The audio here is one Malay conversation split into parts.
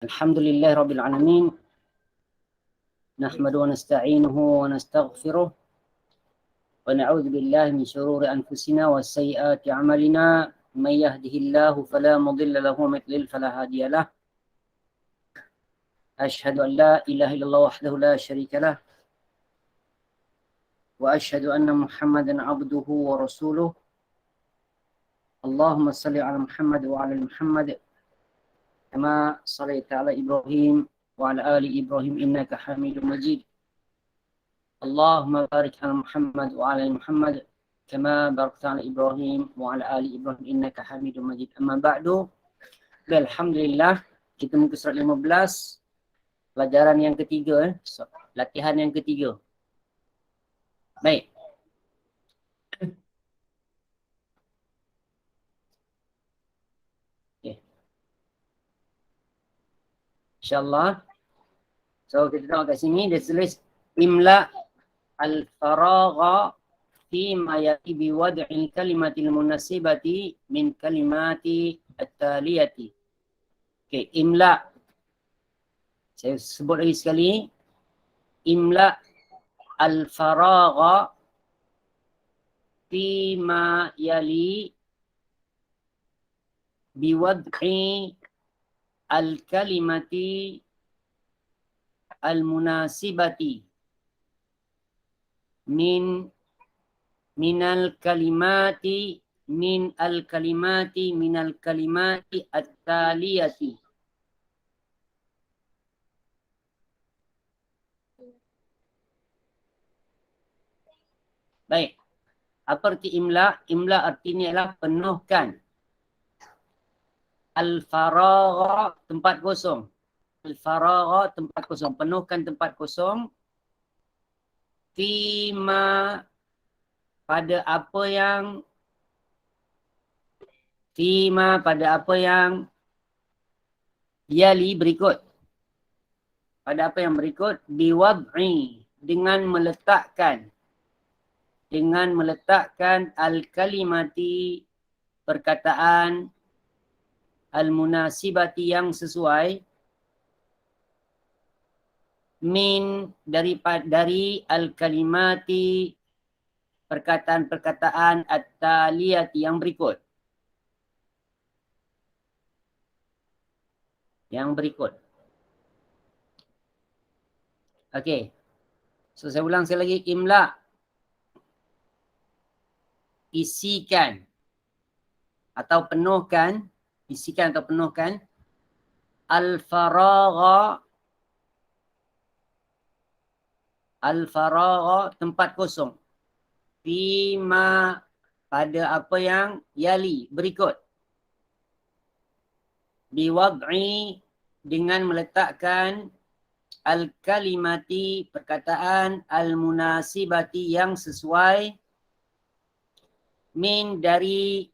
Alhamdulillah Rabbil Alamin. Nahmadu wa nasta'inuhu wa nastaghfiruh. Wa na'udzu billahi min shururi anfusina wa sayyiati a'malina. May yahdihillahu fala mudilla lahu wa may yudlil fala hadiya lahu. Asyhadu an la ilaha illallah wahdahu la syarika lah. Wa asyhadu anna Muhammadan abduhu wa rasuluh. Allahumma salli ala Muhammad wa ala Muhammad kama sallaita ala Ibrahim wa ala ali Ibrahim innaka Hamidum Majid. Allahumma barik ala Muhammad wa ala Muhammad kama barakta ala Ibrahim wa ala ali Ibrahim innaka Hamidum Majid. Amma ba'du. Alhamdulillah, kita muka surat 15, pelajaran yang ketiga, latihan yang ketiga. Baik. InsyaAllah. So kita tengok kat sini, dia tulis imla al-faragha fi ma yati bi wad'il kalimatil munasibati min kalimati at-taliyati. Okay, imla. Saya sebut lagi sekali. Imla al-faragha fi ma yali bi wad'i al-kalimati al-munasibati minal kalimati at-taliyati. Baik. Apa arti imla? Imla artinya adalah penuhkan. Al-faragha, tempat kosong. Al-faragha, tempat kosong. Penuhkan tempat kosong. Fima, pada apa yang yali, berikut. Pada apa yang berikut. Biwad'i, dengan meletakkan al-kalimati, perkataan, al-munasibati, yang sesuai, dari al-kalimati, perkataan-perkataan at-taliyati, yang berikut. Okey. So saya ulang sekali lagi. Imla, isikan atau penuhkan al-faragha, tempat kosong, fima, pada apa yang yali, berikut, biwad'i, dengan meletakkan al-kalimati, perkataan, al-munasibati, yang sesuai, dari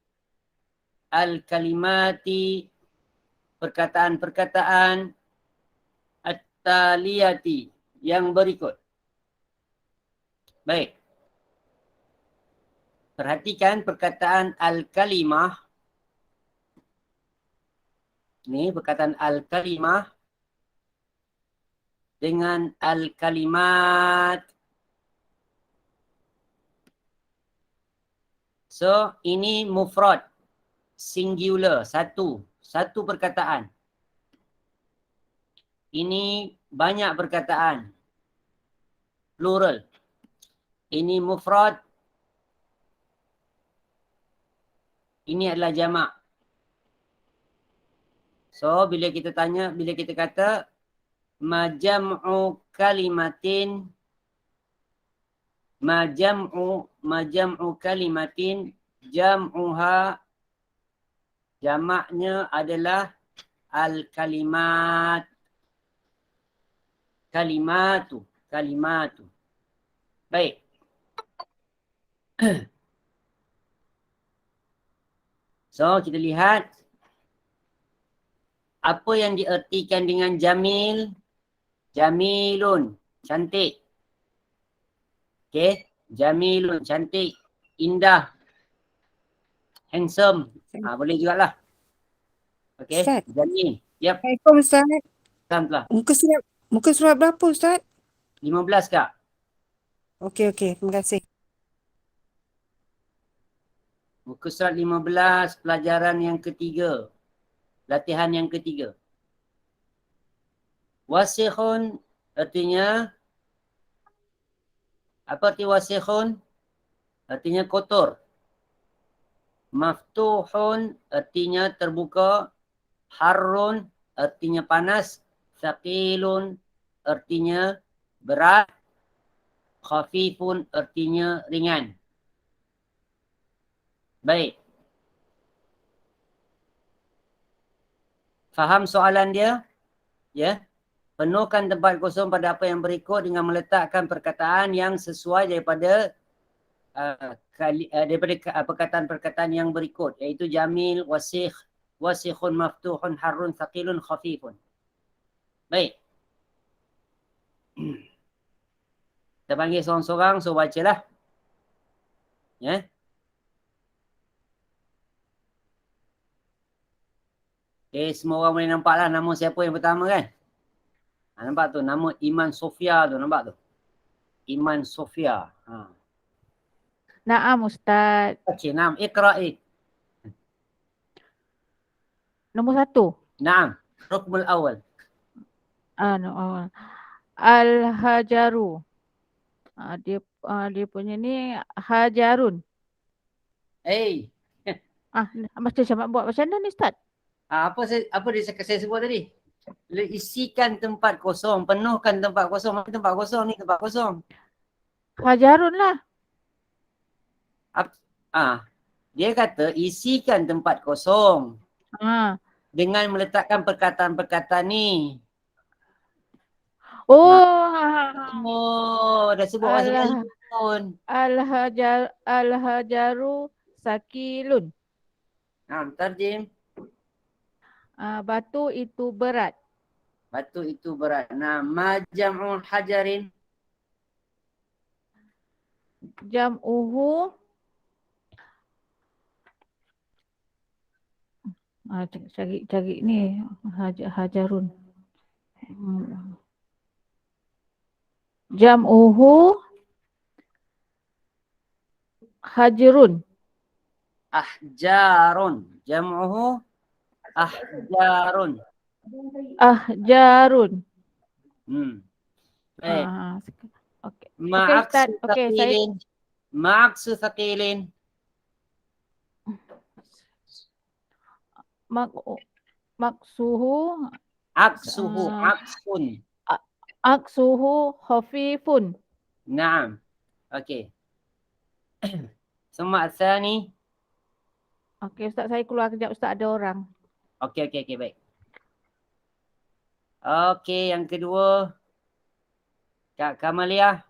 al-kalimati, perkataan-perkataan, at-taliyati, yang berikut. Baik. Perhatikan perkataan al-kalimah. Ini perkataan al-kalimah dengan al-kalimat. So, ini mufrad, singular, satu perkataan. Ini banyak perkataan, plural. Ini mufrad, ini adalah jamak. So, bila kita kata ma jam'u kalimatin, jam'uha, jamaknya adalah al-kalimat. Kalimatu. Baik. So, kita lihat apa yang diartikan dengan jamil. Jamilun, cantik. Okay, jamilun, cantik, indah, handsome. Boleh jugalah. Okay, jamil. Yep. Assalamualaikum Ustaz. Telah. Muka surat berapa Ustaz? 15 Kak. Okey, terima kasih. Muka surat 15, pelajaran yang ketiga. Latihan yang ketiga. Wasikhun artinya, apa arti wasikhun? Artinya kotor. Maftuhun artinya terbuka. Harrun artinya panas. Thaqilun artinya berat. Khafifun artinya ringan. Baik. Faham soalan dia? Ya. Penuhkan tempat kosong pada apa yang berikut dengan meletakkan perkataan yang sesuai daripada perkataan-perkataan yang berikut, iaitu jamil, wasikh, wasikhun, maftuhun, harrun, thaqilun, khafifun. Baik. Kita panggil seorang-seorang, so bacalah. Ya. Okay, semua orang boleh nampak lah nama siapa yang pertama kan? Nampak tu, nama Iman Sofia tu, nampak tu? Iman Sofia. Naam Ustaz. Okey, naam. Iqra'i. Nombor 1. Naam. Rukmul awal. Al-Hajaru. Dia punya ni Hajarun. Macam buat macam mana ni Ustaz? Apa dia sebut tadi? Isikan tempat kosong, penuhkan tempat kosong. Mana tempat kosong ni? Tempat kosong. Hajarun lah. Dia kata isikan tempat kosong. Dengan meletakkan perkataan-perkataan ni. Dah sebut masing-masing pun. Al-Hajaru sakilun. Tarjim. Batu itu berat. Batu itu berat. Ma jam'ul hajarin. Jam'uhu. Cari ni Hajarun. Jam'uhu Hajrun. Ahjarun. Jam'uhu ahjarun. Ahjarun. Baik. Okey. Ma'aksu thaqilin. Maksuhu. Aksun. Aksuhu khafifun. Naam. Okey. Summa tsani. Okey Ustaz, saya keluar kejap Ustaz, ada orang. Okey, baik. Okey, yang kedua. Kak Kamalia.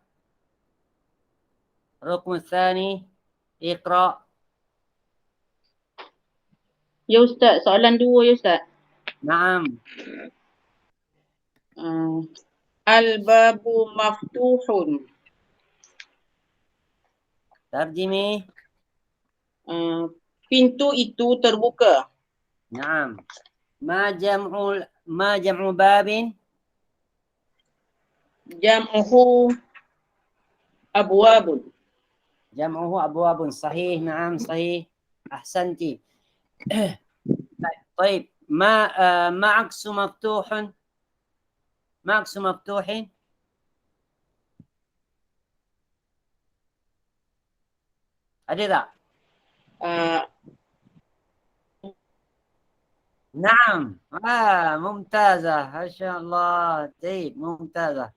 Rukun tsani. Iqra. Ya Ustaz, soalan 2 ya Ustaz. Naam. Al-babu maftuhun. Tarjimi. Pintu itu terbuka. Naam. Ma jam'u babin. Jam'uhu abwabun. Jam'uhu abwabun. Sahih, naam, sahih. Ahsanti. طيب ما عكس مفتوح؟ ما عكس مفتوح؟ ada tak? نعم. ممتازة. ما شاء الله. طيب ممتازة.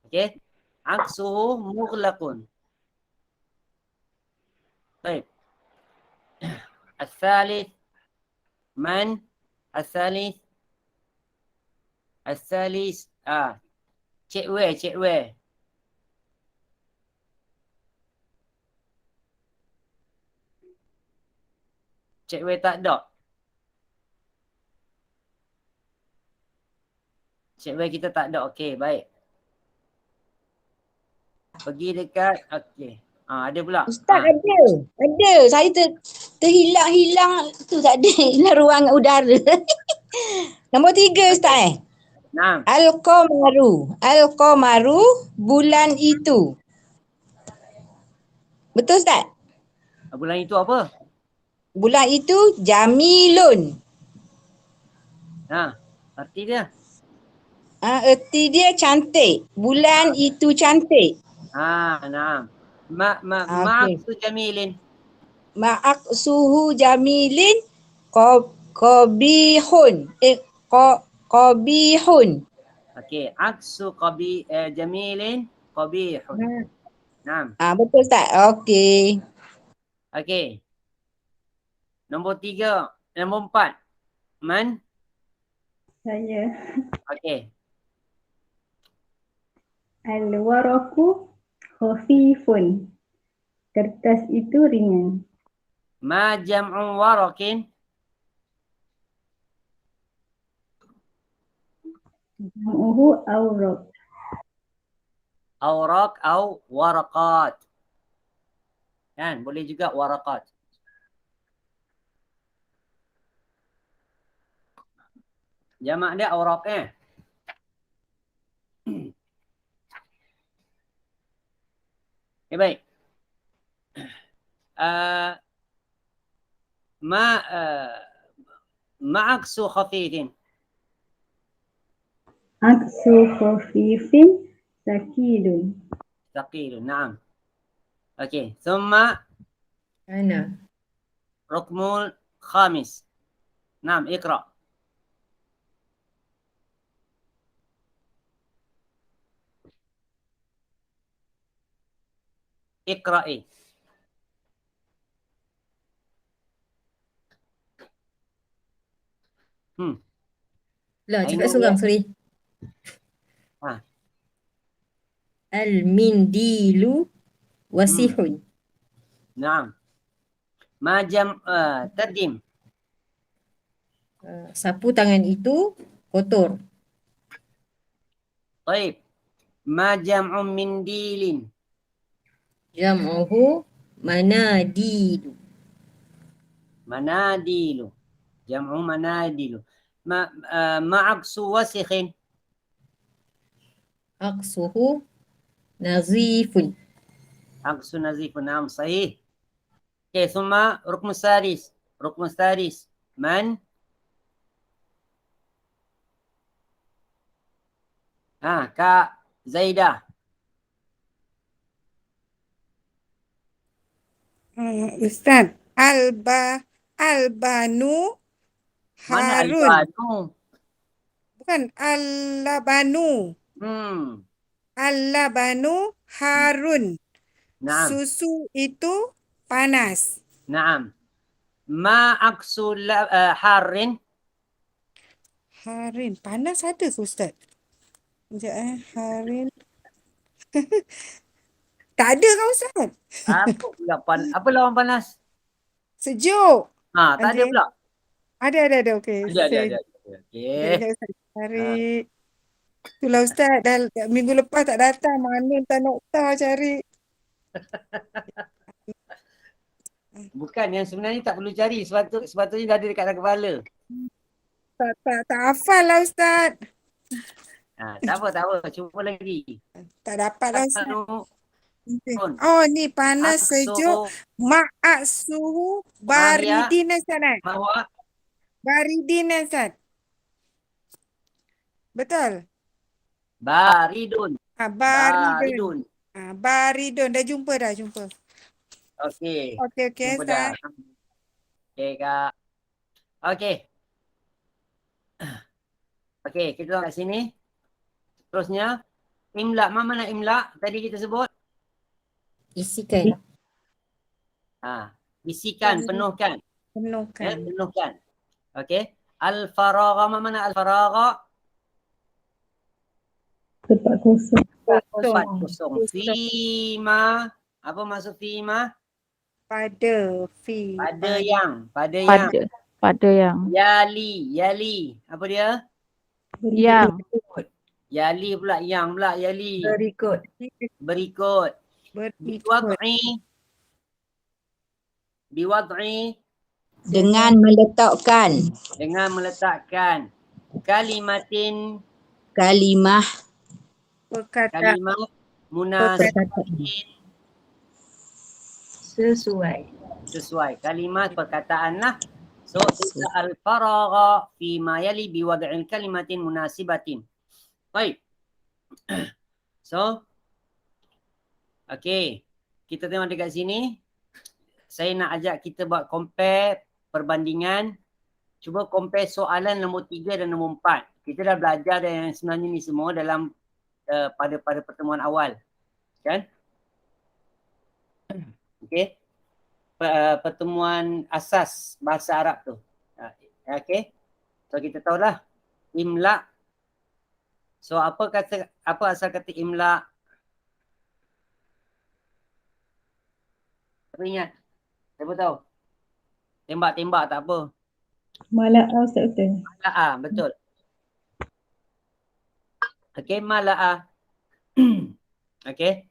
اوكي. عكسه مغلق. طيب. الثالث من؟ الثالث Cik Wei. Cik Wei tak ada. Cik Wei kita tak ada. Okey, baik. Pergi dekat, okey. Ada pula. Ustaz ada. Saya terhilang tu tak ada dalam ruang udara. Nombor 3 Ustaz Naam. Al-qamaru. Al-qamaru bulan itu. Betul Ustaz? Bulan itu apa? Bulan itu jamilun. Ha, arti dia. Erti dia cantik. Bulan itu cantik. Naam. Okey. Ma'aksu jamilin. Ma'aksuhu jamilin qabihun. Qabihun. Okey, aksu jamilin qabihun. Naam. Betul Ustaz. Okey. Okey. Nombor 4. Man? Saya. Okey. Al-waraku khafifun. Kertas itu ringan. Ma jam'u warakin? Jam'uhu awraq. Awraq au waraqat. Kan? Boleh juga waraqat. Jamak dia awraq Okay, baik. Ma'aksu khafifin. Aksu khafifin sakilun. Thaqilun. Naam. Okey. Thumma Ana. rukmul khamis. Naam, iqra. Iqra'i. Lah, cakap Ainul seorang, ya. sorry. Ha. Al-mindilu wasihun. Naam. Ma tarjim. Sapu tangan itu kotor. Baik. Ma jam'u mindilin. Jam'uhu manadilu. Manadilu. Jam'u manadilu. Ma'aksu wasikhin. Aqsuhu nazifun. Aksu nazifun. Naam, sahih. Okay, thumma rukmu sadis. Rukmu sadis. Man? Kak Zaidah. Ustaz, Albanu Mana Harun. Albanu? Bukan Al-Labanu. Al-Labanu Harun. Naam. Susu itu panas. Naam. Ma aksu harin? Harin. Panas ada ke Ustaz? Sekejap Harin. Tak ada kan Ustaz? Apa pula apa lawan panas? Sejuk. Tak ada Okey. pula. Ada. Okey. Ada. Okey. Sekejap Ustaz cari. Itulah Ustaz, dah minggu lepas tak datang. Mana tak nokta cari. Bukan, yang sebenarnya tak perlu cari. Sepatutnya dah ada dekat dalam kepala. Tak hafal lah Ustaz. Tak apa. Cuba lagi. Tak dapat lah Ustaz. Anu, Oh ni panas sejuk. Ma'ak suhu baridin Ustaz. Mahwa. Baridin Ustaz. Betul? Baridun. Baridun. Baridun. Dah jumpa. Okey. Okey Jumpa Ustaz. dah. Okey, Kak. Okey. Okey, kita tengok kat sini. Terusnya, imla. Mana imla tadi kita sebut? Isikan. Isikan, penuhkan. Penuhkan. Penuhkan. Okey. Al-faragha. Mana al-faragha? Tempat kosong. Tempat kosong. Fima. Apa maksud fima? Pada. Pada yang. Pada yang. Yali. Apa dia? Yang. Yali pula. Yang pula. Yali. Berikut. Biwad'i. Dengan meletakkan. Dengan meletakkan. Kalimatin Kalimah. Perkataan. Kalimat munasibatin Sesuai. sesuai. Kalimat perkataan lah. So, imla al-faragha fi ma yali biwad'il kalimatin munasibatin. Baik. So, okay. Kita tengok dekat sini. Saya nak ajak kita buat compare perbandingan. Cuba compare soalan nombor 3 dan nombor 4. Kita dah belajar yang sebenarnya ni semua dalam pada pertemuan awal. Kan? Okay. Pertemuan asas bahasa Arab tu. Okay. So kita tahulah imla. So apa asal kata imla? Siapa ingat? Siapa tahu? Tembak-tembak tak apa. Mala'ah Ustaz betul. Mala'ah, betul. Okay, mala'ah. Okay.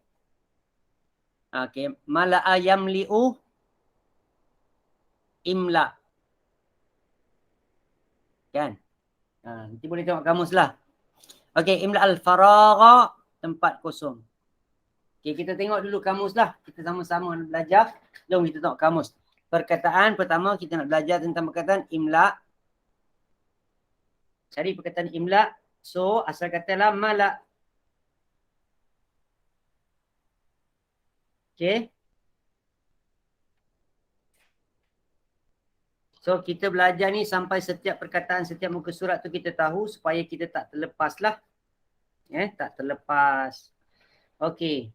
Okay, mala'ah yamli'u imla. Kan? Nanti boleh tengok kamus lah. Okay, imla al-faragha, tempat kosong. Okay, kita tengok dulu kamus lah. Kita sama-sama belajar. Jom kita tengok kamus. Perkataan pertama kita nak belajar tentang perkataan imla. Cari perkataan imla. So, asal katalah mala. Okay. So, kita belajar ni sampai setiap perkataan, setiap muka surat tu kita tahu supaya kita tak terlepas lah. Tak terlepas. Okay.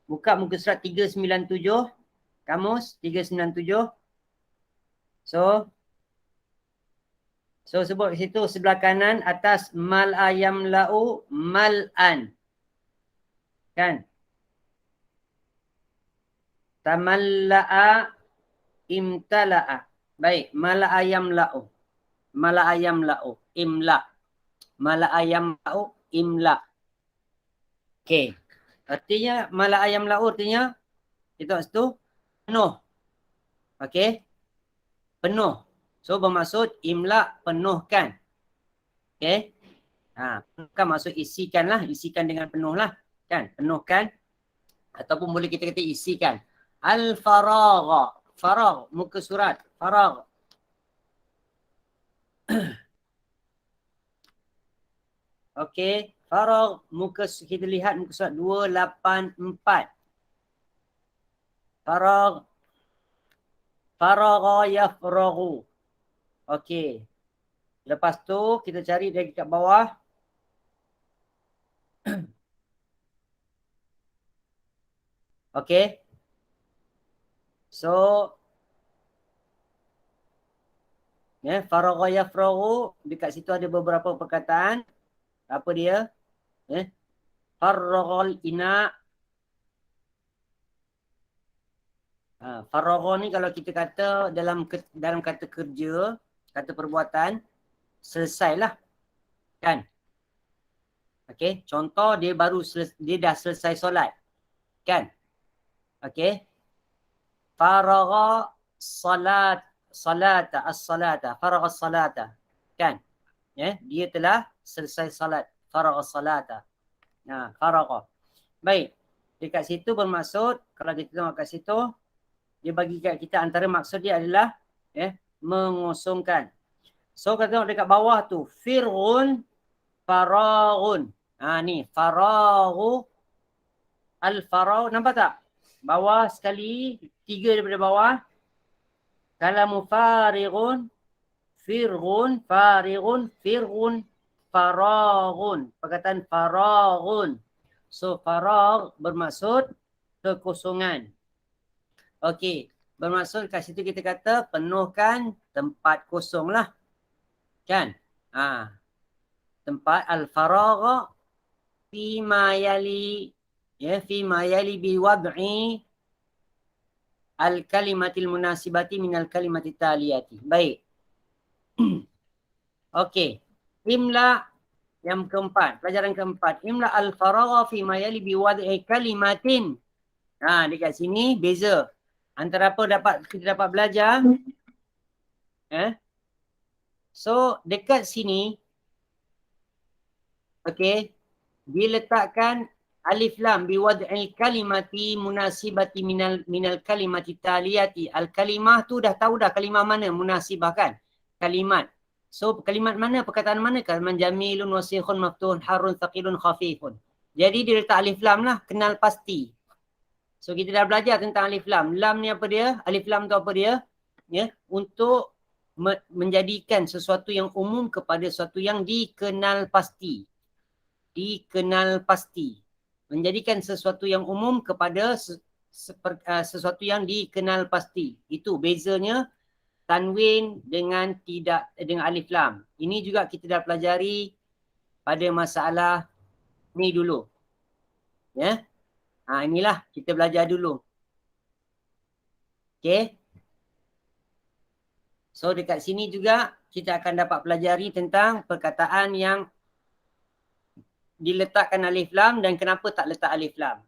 Buka muka surat 397. Kamus 397. So sebut kat situ sebelah kanan atas mal ayam lau mal'an. Kan? Tamalla'a imtala'a. Baik, mala ayam lau. Mala ayam lau imla. Mala ayam lau imla. Okey. Artinya mala ayam lau artinya itu situ penuh. Okey. Penuh. So bermaksud imla penuhkan. Okey. Penuhkan maksud isikan lah. Isikan dengan penuh lah. Kan? Penuhkan. Ataupun boleh kita kata isikan. Al-faragha. Faragh. Muka surat. Faragh. Okey. Faragh. Kita lihat muka surat 284. Faragh. Faragha yafraghu. Okey. Lepas tu kita cari dari kat bawah. Okey. So faragha yafraghu, dekat situ ada beberapa perkataan. Apa dia? Farraghal ina. Faragha ni kalau kita kata dalam kata kerja, kata perbuatan, selesailah. Kan? Okey, contoh dia dah selesai solat. Kan? Okey. Faragha salata as-salata, faragha as-salata. Kan? Dia telah selesai salat. Faragha as-salata. Faragha. Baik. Dekat situ bermaksud, kalau kita tengok kat situ, dia bagi kat kita antara maksud dia adalah mengosongkan. So kalau tengok dekat bawah tu, firghun faraghun. Ni faraghu al-faragh, nampak tak? Bawah sekali, 3 daripada bawah. Kalamu farighun, firghun, farighun, firghun, faraghun. Perkataan faraghun. So faragh bermaksud kekosongan. Okey, bermaksud kat situ kita kata penuhkan tempat kosong lah. Kan? Tempat al-faragha fi ma yali, fi ma yali bi wad'i al-kalimatil munasibati minal kalimati taliyati. Baik. Okey. Imla yang keempat, pelajaran keempat. Imla al-faragha fi ma yali bi wad'i kalimatin. Dekat sini beza. Antara apa kita dapat belajar. So dekat sini Okey. Diletakkan alif lam biwad'il kalimati munasibati minal kalimati taliyati. Al kalimah tu dah tahu dah kalimah mana munasibah kan? Kalimat. So kalimat mana, perkataan mana? Kalimat jamilun, wasikhun, maftuhun, harun, thaqilun, khafifun. Jadi dia letak alif lam lah, kenal pasti. So kita dah belajar tentang alif lam. Lam ni apa dia? Alif lam tu apa dia? Ya, untuk menjadikan sesuatu yang umum kepada sesuatu yang dikenal pasti. Dikenal pasti. Menjadikan sesuatu yang umum kepada sesuatu yang dikenal pasti. Itu bezanya tanwin dengan alif lam. Ini juga kita dah pelajari pada masalah ni dulu. Ya. Inilah kita belajar dulu. Okey. So dekat sini juga kita akan dapat pelajari tentang perkataan yang diletakkan alif lam dan kenapa tak letak alif lam.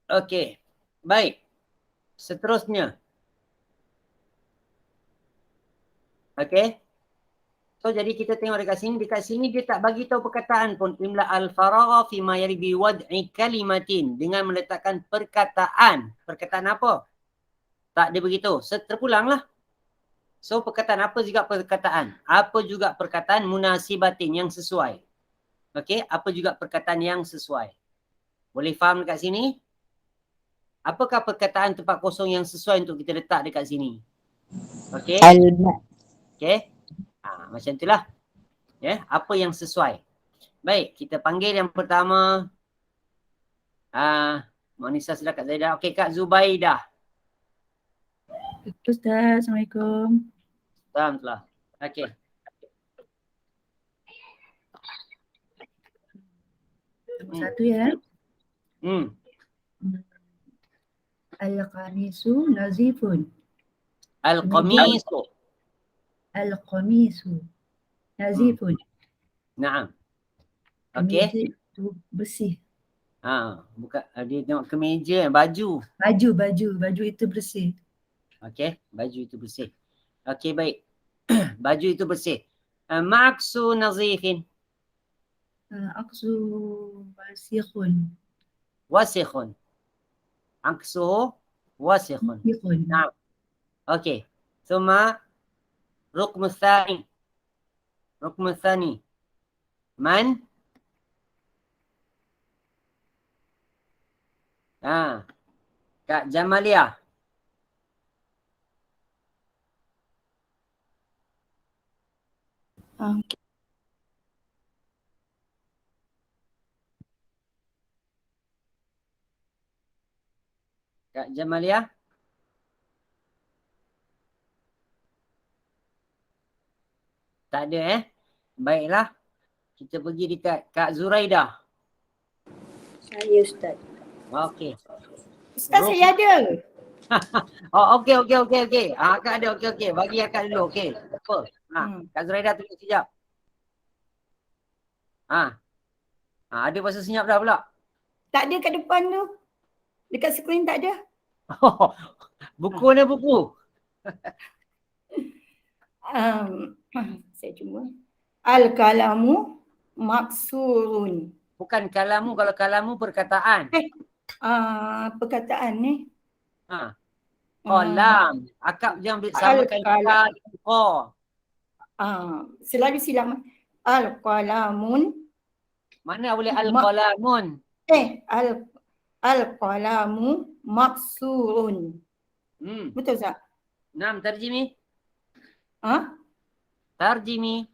Okey. Baik. Seterusnya. Okey. So jadi kita tengok dekat sini. Dekat sini dia tak bagi tahu perkataan pun. Imla al-faragha fi ma yari bi wad'i kalimatin. Dengan meletakkan perkataan. Perkataan apa? Tak dia beritahu. Terpulanglah. So perkataan apa juga perkataan? Apa juga perkataan munasibatin yang sesuai? Okey, apa juga perkataan yang sesuai? Boleh faham dekat sini? Apakah perkataan tempat kosong yang sesuai untuk kita letak dekat sini? Okey. Okey. Macam itulah. Ya, apa yang sesuai. Baik, kita panggil yang pertama. Mak Nisa sudah Kak Zaidah. Okey, Kak Zubaidah. Ustaz, Assalamualaikum. Alhamdulillah. Okey. Satu ya. Al-qamisu nazifun. Al-qamisu. Al-qamisu nazifun. Naam. Okey. Kemeja itu bersih. Bukan dia tengok kemeja, baju. Baju itu bersih. Okey, baju itu bersih. Okey, baik. Baju itu bersih. Ma'aksu nazifin. Aqsu wasikhun. Wasikhun. Aksuhu wasikhun. Wasikhun. Naam. Okey. Thumma rukmu tsani. Rukmu tsani. Man? Kak Jamalia. Kak Jamalia. Tak ada Baiklah. Kita pergi dekat Kak Zuraidah. Saya Ustaz. Okey. Ustaz saya ada. Okey. Akak ada okey. Bagi akak dulu okey. Apa? Kak Zuraidah tunggu sekejap. Ada bahasa senyap dah pula. Tak ada kat depan tu. Dekat skrin tak ada. Buku ni buku. Saya cuma. Al-kalamu maksurun. Bukan kalamu, kalau kalamu perkataan. Perkataan ni. Qalam. Akak jangan samakan kal dengan qa. Selalu silap. Al-qalamun. Mana boleh al-qalamun? Al-qalamu maksurun. Betul tak? Naam, tarjimi. Ha? Tarjimi.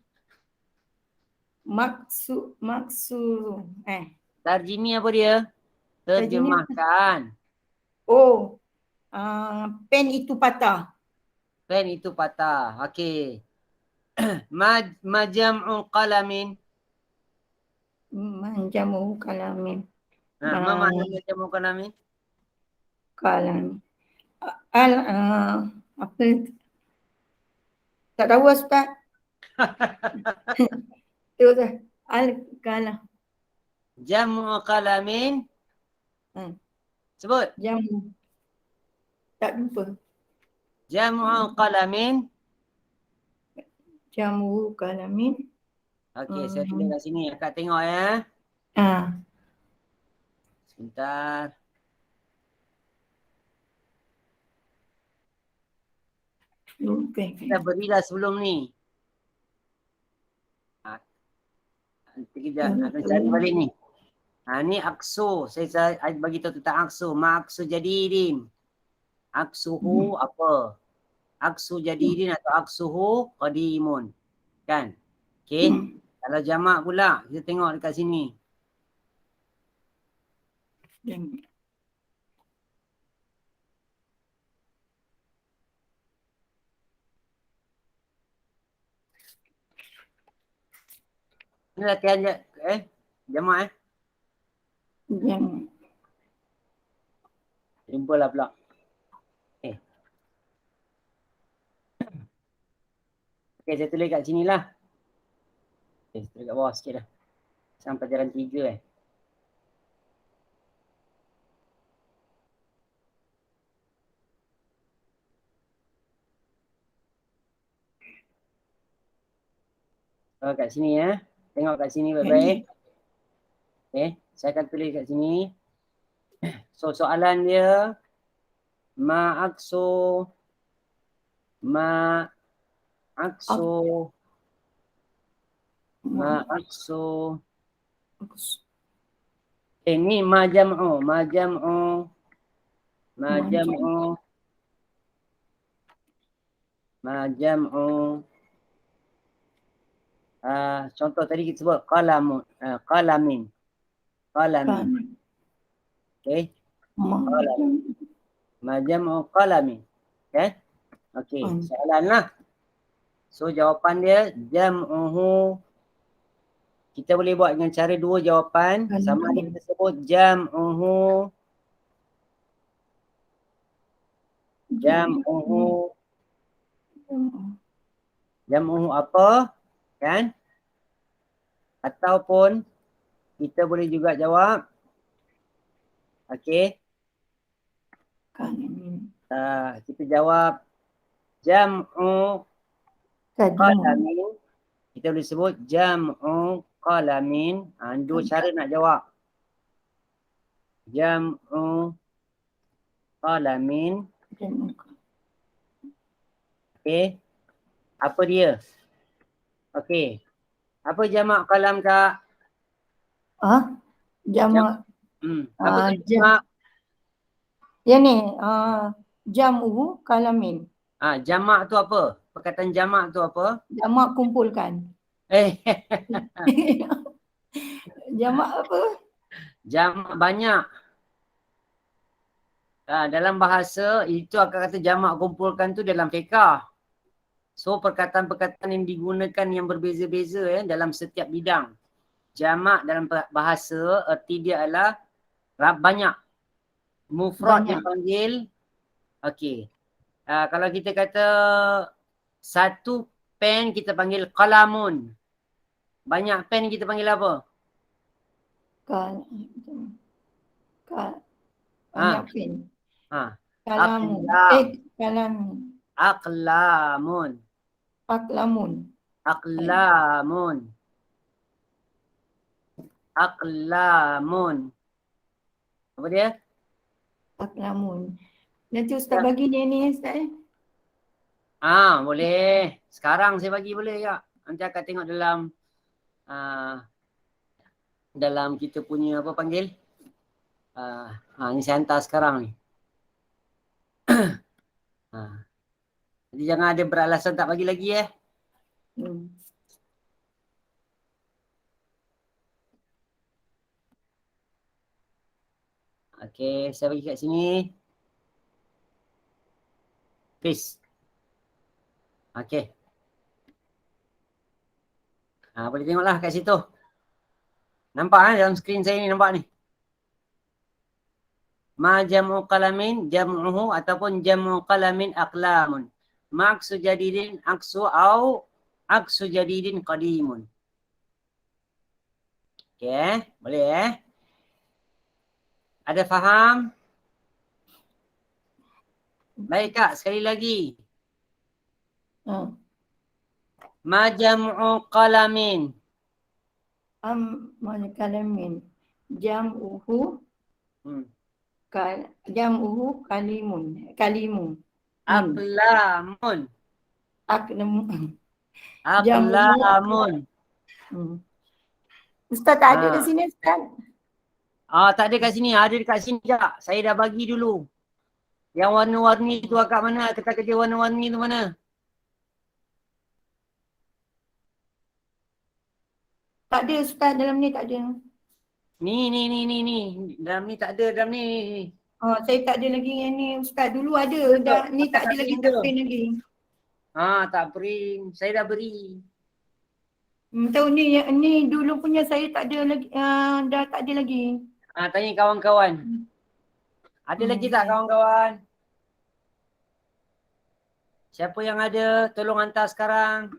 Maksur. Tarjimi apa dia? Terjemahkan. Pen itu patah. Pen itu patah. Okey. Ma jam'u qalamin. Manjamu kalamin. Ma makna jam'u qalamin? Kalam. Apa? Tak tahu Ustaz. Tengok Ustaz. Al-kalam. Jam'u qalamin. Sebut. Jamu. Tak lupa. Jam'u qalamin. Jamu kalamin. Okey, saya tulis kat sini. Akak tengok ya. Sebentar. Kita berilah sebelum ni. Nanti kejap, akan cari balik ni. Ni aksu. Saya bagi tahu tentang aksu. Aksu jadidin. Aksuhu apa? Aksu jadidin atau aksuhu qadimun. Kan? Okey. Kalau jamak pula, kita tengok dekat sini. Ini latihan jamak Jumpa lah pula. Okey, saya tulis kat sini lah. Okey, saya tulis kat bawah sikit lah. Sampai pelajaran 3 kat sini ya. Tengok kat sini baik-baik. Okey, saya akan tulis kat sini. So soalan dia ma'aksu ini majam'u contoh tadi kita sebut qalamin. Okey. Majam'u qalamin. Okey, soalan lah. So jawapan dia jam'uhu. Kita boleh buat dengan cara dua jawapan. Sama ada kita sebut jam'uhu apa, kan? Ataupun kita boleh juga jawab okey. Kita jawab jam'u qalamin. Kita boleh sebut jam'u qalamin. Dua cara nak jawab. Jam'u qalamin. Okey. Apa dia? Okey. Apa jamak qalam, Kak? Jamak. Apa jamak? Ya ni, jam'uhu qalamin. Jamak tu apa? Perkataan jamak tu apa? Jamak kumpulkan. Jamak apa? Jamak banyak. Dalam bahasa itu akan kata jamak kumpulkan tu dalam fiqah. So perkataan-perkataan yang digunakan yang berbeza-beza dalam setiap bidang. Jamak dalam bahasa erti dia adalah banyak. Mufrad dipanggil okey. Kalau kita kata satu pen kita panggil qalamun. Banyak pen kita panggil apa? Banyak pen. Kalamun. Aqlamun. Apa dia? Aqlamun. Nanti Ustaz bagi dia ni Ustaz. Boleh. Sekarang saya bagi boleh ya. Nanti akan tengok dalam kita punya apa panggil? Ni saya hantar sekarang ni. Jadi jangan ada beralasan tak bagi lagi Okey, saya bagi kat sini. Please. Okey. Boleh tengoklah kat situ. Nampak dalam skrin saya ni, nampak ni. Ma jam'u qalamin jam'uhu ataupun jam'u qalamin aqlamun. Maksu jadidin aksu au aksu jadidin qadimun. Okey, boleh Ada faham? Baik Kak, sekali lagi. Ma jam'u qalamin. Kalamin. Jam'uhu Hmm. jam'uhu kalimun. Aqlamun. Jam'uhu. Aqlamun. Ustaz tak ada Ah. kat sini Ustaz. Tak ada kat sini. Ada dekat sini tak? Saya dah bagi dulu. Yang warna-warni tu kat mana? Kertas kerja warna-warni tu mana? Tak ada Ustaz dalam ni tak ada. Ni. Dalam ni tak ada, dalam ni. Saya tak ada lagi yang ni Ustaz. Dulu ada dah ni tak ada lagi, tak print lagi. Tak print. Saya dah beri. Tahu ni dulu punya saya tak ada lagi, dah tak ada lagi. Tanya kawan-kawan. Ada lagi tak kawan-kawan? Siapa yang ada, tolong hantar sekarang.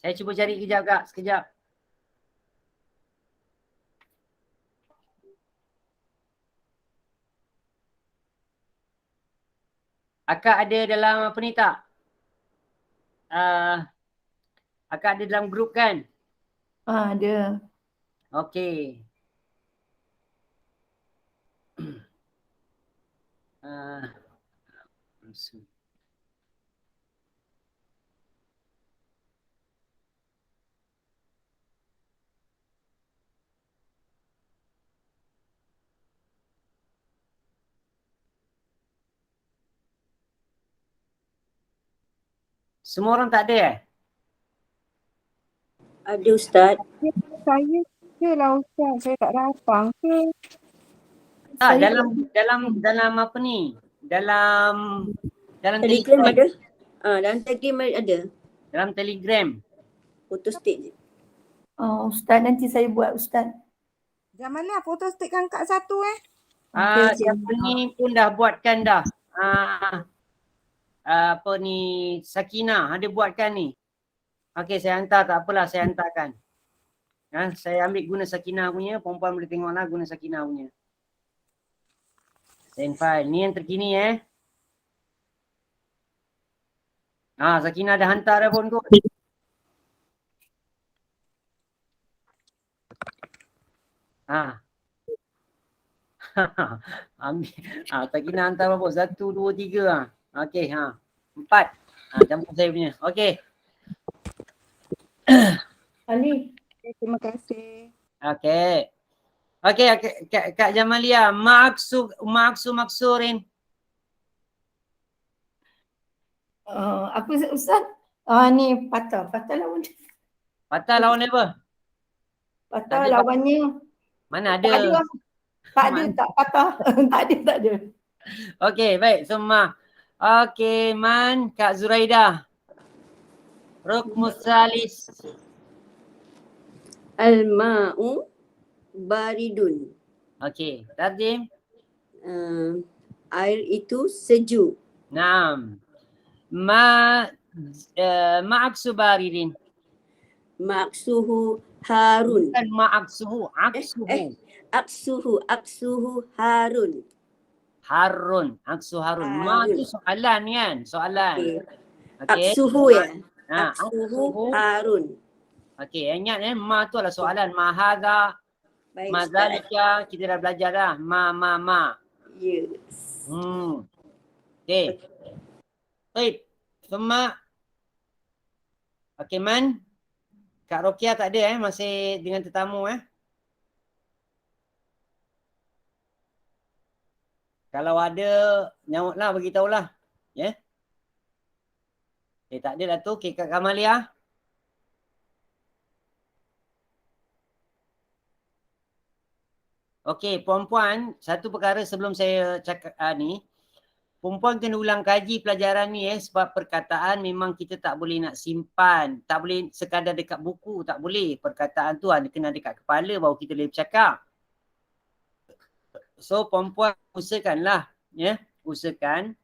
Saya cuba cari kejap kak, sekejap. Akak ada dalam apa ni tak? Akak ada dalam grup kan? Ada. Okey. Semua orang tak ada Ada Ustaz. Saya je lah Ustaz. Saya tak datang ke? Dalam apa ni? Dalam Telegram ada? Dalam Telegram ada. Dalam Telegram. Foto state je. Ustaz nanti saya buat Ustaz. Zaman mana foto stick angkat satu Siapa ni pun dah buatkan dah. Apa ni, Sakinah ada buatkan ni. Okey, saya hantar, tak apalah, saya hantarkan. Saya ambil guna Sakinah punya, perempuan boleh tengoklah guna Sakinah punya. Send file. Ni yang terkini Sakinah dah hantar dah pun kot. Ambil. Sakinah hantar berapa? 1, 2, 3 Okey, 4. Campur saya punya. Okey. Ali. Terima kasih. Okey. Okey, Kak Jamalia, maksurin. Apa Ustaz? Ni patah lawan. Patah lawan apa? Patah lawannya. Mana ada? Tak ada tak patah. tak ada. Okey, baik. Semua. Okey, Kak Zuraida. Rukmus salis. Al-ma'u baridun. Okey, tarjim. Air itu sejuk. Naam. Ma'aksu baridin. Maksuhu Harun. Bukan ma'aksuhu, aksuhu. Aksuhu Harun. Harun, aksu Harun. Ma tu soalan kan? Soalan. Okay. Aksuhu ya. Aksuhu Harun. Okey, ingat ma tu adalah soalan. Ma hadha, ma zalika, kita dah belajar dah. Ma. Yes. Okey. Baik. Semua. Okey, Man. Kak Rokia tak ada masih dengan tetamu Kalau ada, nyautlah, beritahulah. Ya. Tak ada lah tu. Okay, Kak Kamalia. Okey, puan-puan, satu perkara sebelum saya cakap ni. Perempuan kena ulang kaji pelajaran ni sebab perkataan memang kita tak boleh nak simpan. Tak boleh sekadar dekat buku, tak boleh. Perkataan tu kena dekat kepala baru kita boleh bercakap. So perempuan usahakanlah, usahakan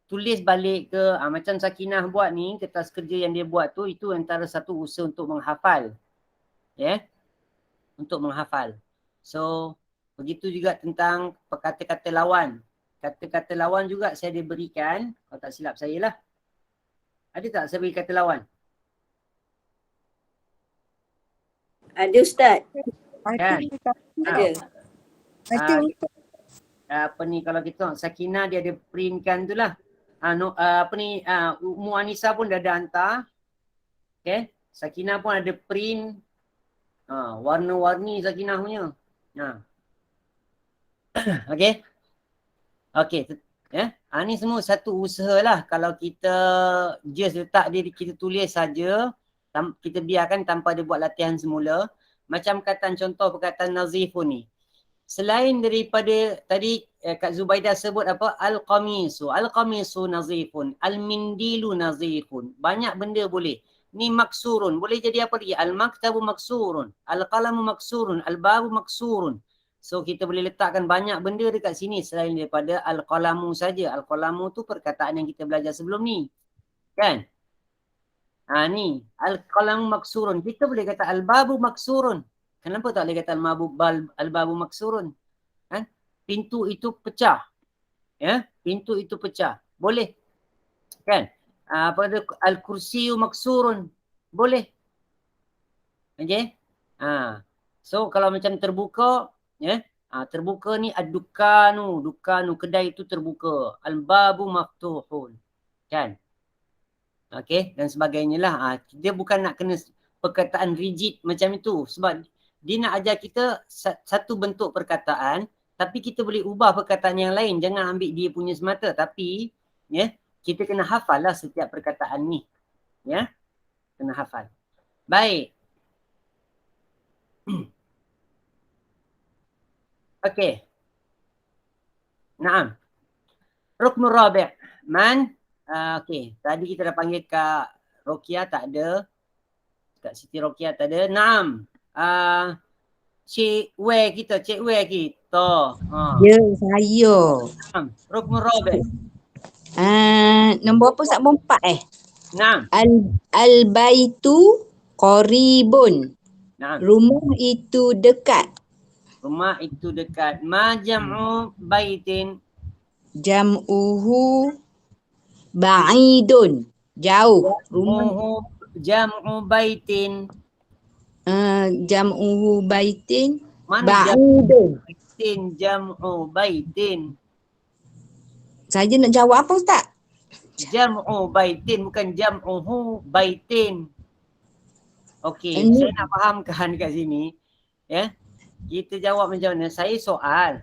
tulis balik ke, macam Sakinah buat ni, kertas kerja yang dia buat tu, itu antara satu usaha untuk menghafal. Untuk menghafal. So begitu juga tentang kata-kata lawan. kata-kata lawan juga saya ada berikan. Kalau tak silap saya lah. Ada tak saya beri kata lawan? Ada Ustaz. Kan? Ada. Ada Ah, untuk apa ni kalau kita tengok Sakinah dia ada printkan tu lah. Ummu Anisa pun dah ada hantar. Okay. Sakinah pun ada print. Warna-warni Sakinah punya. Okay. Okay. Ni semua satu usaha lah. Kalau kita just letak dia, kita tulis saja, kita biarkan tanpa dia buat latihan semula. Macam contoh perkataan nazifun ni. Selain daripada tadi Kak Zubaidah sebut apa? Al-qamisu nazifun. Al-mindilu nazifun. Banyak benda boleh. Ni maksurun. Boleh jadi apa lagi? Al-maktabu maksurun. Al-qalamu maksurun. Al-babu maksurun. So kita boleh letakkan banyak benda dekat sini selain daripada al-qalamu saja. Al-qalamu tu perkataan yang kita belajar sebelum ni. Kan? Ni. Al-qalamu maksurun. Kita boleh kata al-babu maksurun. Kenapa tak boleh kata al-babu maksurun? Kan? Pintu itu pecah. Ya, pintu itu pecah. Boleh. Kan? Al-kursiyu maksurun. Boleh. Okey? So kalau macam terbuka, terbuka ni ad-dukanu, kedai itu terbuka. Al-babu maftuhun. Kan? Okey, dan sebagainya lah. Dia bukan nak kena perkataan rigid macam itu sebab dia nak ajar kita satu bentuk perkataan tapi kita boleh ubah perkataan yang lain. Jangan ambil dia punya semata tapi kita kena hafal lah setiap perkataan ni. Ya, kena hafal. Baik. Okey. Naam. Ruknul rabi'. Man. Okey. Tadi kita dah panggil Kak Rokia, tak ada. Kak Siti Rokia tak ada. Naam. Cik Wei kita. Ya, saya. Naam. Ruknul rabi'. Nombor apa Ustaz? Nombor 4 Naam. Al-baitu qaribun. Naam. Rumah itu dekat. Rumah itu dekat. Ma jam'u baitin. Jam'uhu ba'idun. Jauh. Rumah. Jam'u baitin. Jam'uhu baitin Mana ba'idun. jam'u baitin? Saya nak jawab apa Ustaz? Jam'u baitin bukan jam'uhu baitin. Okey, saya nak fahamkan kat sini. Ya. Kita jawab macam mana? Saya soal.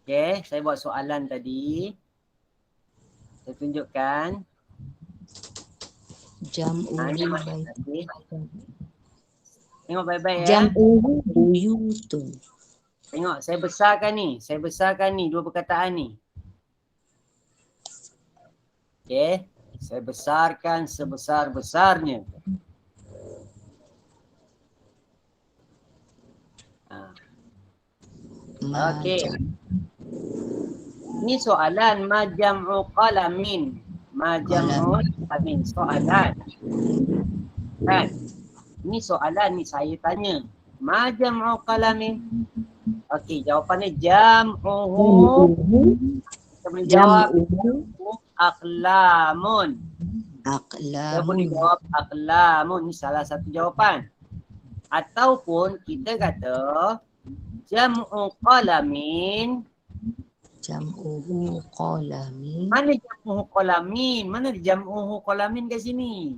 Okey, saya buat soalan tadi. Saya tunjukkan. Jam'uhu baitin. Tengok baik-baik ya. Jam'uhu buyutun. Tengok, saya besarkan ni dua perkataan ni. Okey, saya besarkan sebesar-besarnya. Okey. Ini soalan ma jam'u qalamin. Soalan. Kan? Ini soalan ni saya tanya. Ma jam'u qalamin. Okey, jawapannya jam'uhu. Kita boleh jawab aqlamun. Kita boleh jawab aqlamun. Ini salah satu jawapan. Ataupun kita kata jam'u qalamin. Jam'uhu qalamin. Mana jam'uhu qalamin? Mana jam'uhu qalamin kat sini?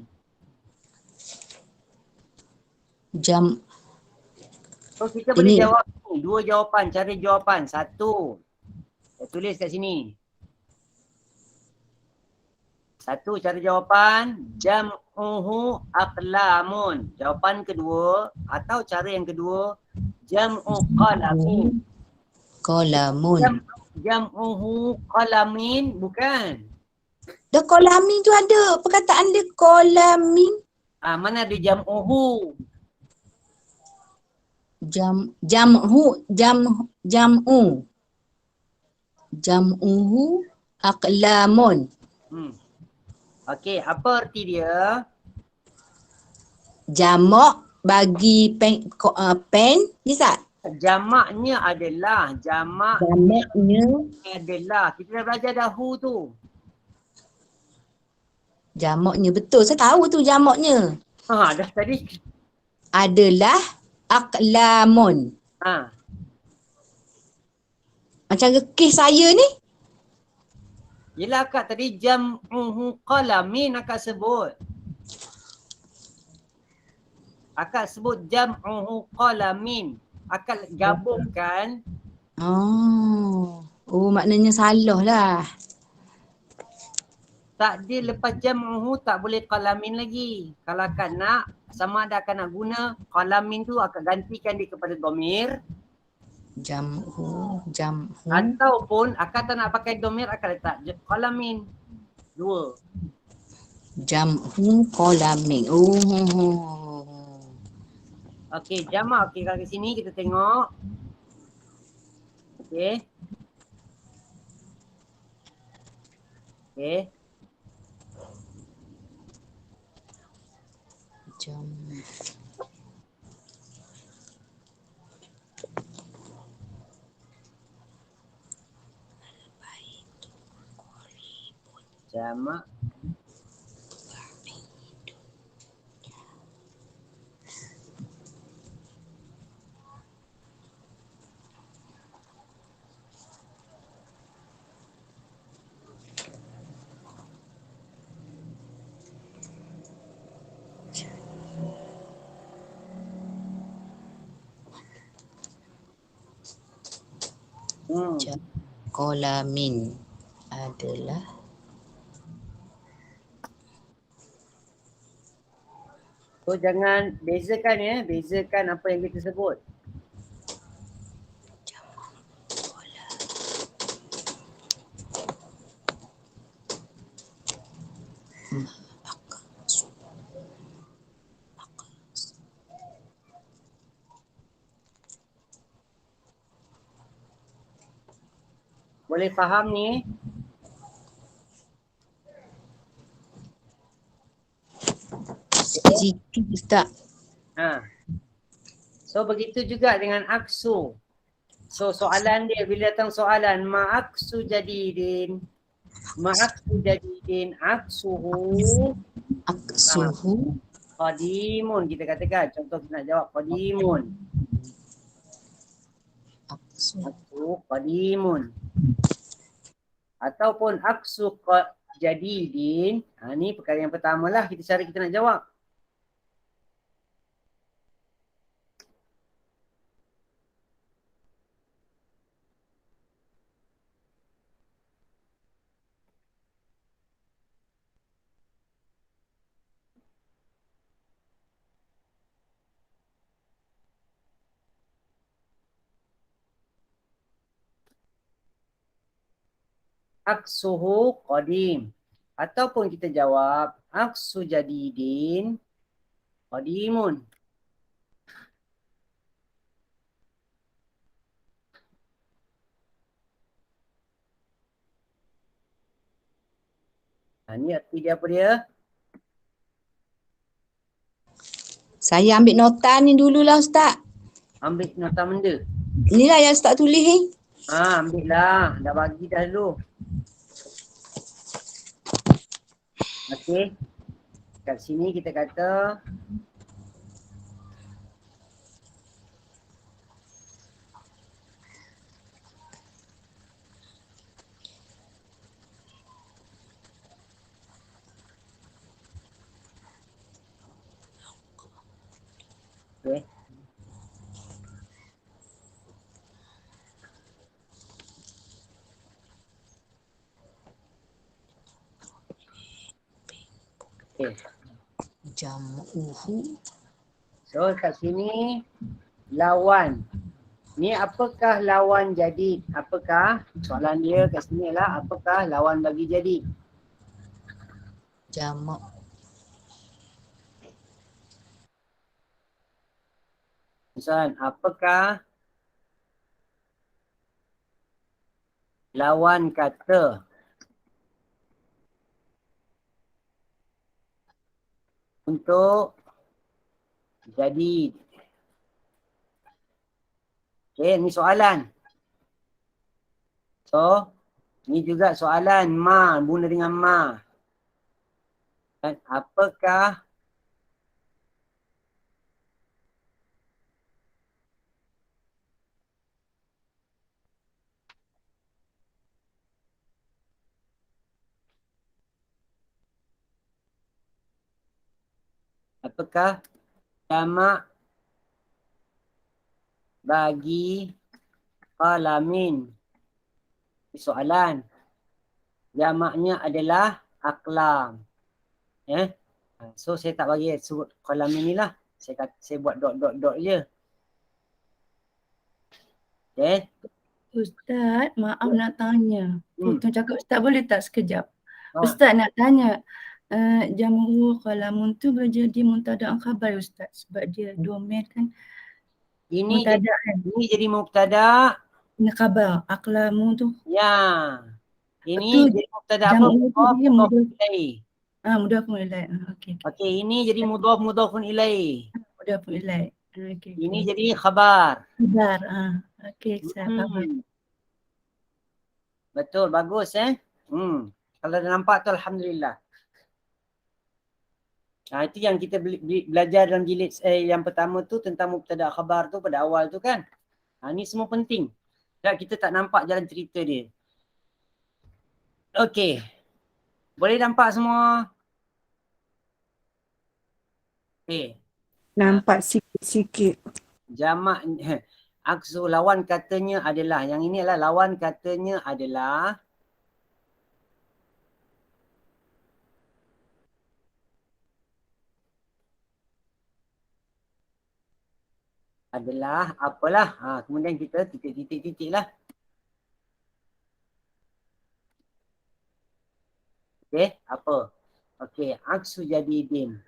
So kita boleh jawab ni, dua jawapan, cara jawapan. Satu, saya tulis kat sini. Satu cara jawapan, jam'uhu aqlamun. Jawapan kedua atau cara yang kedua, jam'u qalamin. Jam'uhu qalamin bukan. Dah qalamin tu ada. Perkataan dia qalamin. Mana ada jam'uhu? Jam'uhu aqlamun. Okey, apa arti dia? Jamak bagi pen, ni Ustaz. Jamaknya adalah. Jamaknya. Adalah. Kita dah belajar dah tu. Jamaknya betul. Saya tahu tu jamaknya. Dah tadi. Adalah aqlamun. Macam kes saya ni. Yelah akak tadi jam'uhu qalamin akak sebut. Akak sebut jam'uhu qalamin. Akak gabungkan. Oh, maknanya salah lah. Takdir lepas jam'uhu tak boleh qalamin lagi. Kalau akak nak, sama ada akak nak guna qalamin tu akak gantikan dia kepada dhamir. Jam'u. Ataupun akak tak nak pakai dhamir, akak letak qalamin. Dua. Jam'u qalamin. Oh. Okey, jamak. Okey, kalau ke sini kita tengok. Okey. Okey. Jam. Jamak. Qalamin adalah So jangan bezakan ya, bezakan apa yang kita sebut. Boleh faham ni? sikit Ustaz. So begitu juga dengan aksu. So soalan dia bila datang soalan ma'aksu jadidin. Ma'aksu jadidin aksuhu. Aksuhu. Qadimun kita katakan. Contoh kita nak jawab qadimun. Aksu qadimun. Ataupun aksu jadidin. Ni perkara yang pertama lah cara kita nak jawab. Aksuhu qadim. Ataupun kita jawab aksu jadidin qadimun. Ni arti dia apa dia? Saya ambil nota ni dululah Ustaz. Ambil nota benda. Inilah yang Ustaz tulis ni. Ambil lah. Dah bagi dah dulu. Okey. Kat sini kita kata okey. Okay. Jam'uhu. So kat sini lawan. Ni apakah lawan jadid? Apakah? Soalan dia kat sini adalah apakah lawan bagi jadid? Jamak. Misalnya apakah lawan kata untuk jadid? Okay, ni soalan. So, ni juga soalan. Ma, guna dengan ma. Dan apakah jamak bagi qalamin? Soalan. Jamaknya adalah aqlam. So saya tak bagi sebut qalamin ni lah. Saya buat dot je. Okay. Ustaz, maaf nak tanya. Potong cakap Ustaz boleh tak sekejap? Ha. Ustaz nak tanya. Jamu qalamun tu berjadi muntada khabar Ustaz. Sebab dia domain kan. Ini Muntada kan. ini jadi mubtada. Ini khabar. Aqlamun tu. Ya. Ini Betul. jadi mubtada apa? Jamu tu dia Mudhaf mudhaf. ilaih. Mudhafun ilaih. Okey. Okey, ini jadi mudhafun ilaih. Mudhafun ilaih. Okey. Ini jadi khabar. Khabar. Okey, saya faham. Betul, bagus Kalau dah nampak tu alhamdulillah. Itu yang kita belajar dalam jilid yang pertama tu tentang mubtada khabar tu pada awal tu kan. Ni semua penting. Tak, kita tak nampak jalan cerita dia. Okey. Boleh nampak semua? Okey. Nampak sikit-sikit. Jamak aksu lawan katanya adalah, yang ini adalah lawan katanya adalah apalah. Kemudian kita titik-titik lah. Okey, apa? Okey, aksu jadidin.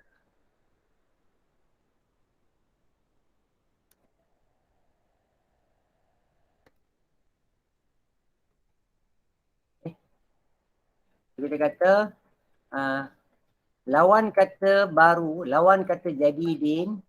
Kita kata lawan kata baru, lawan kata jadidin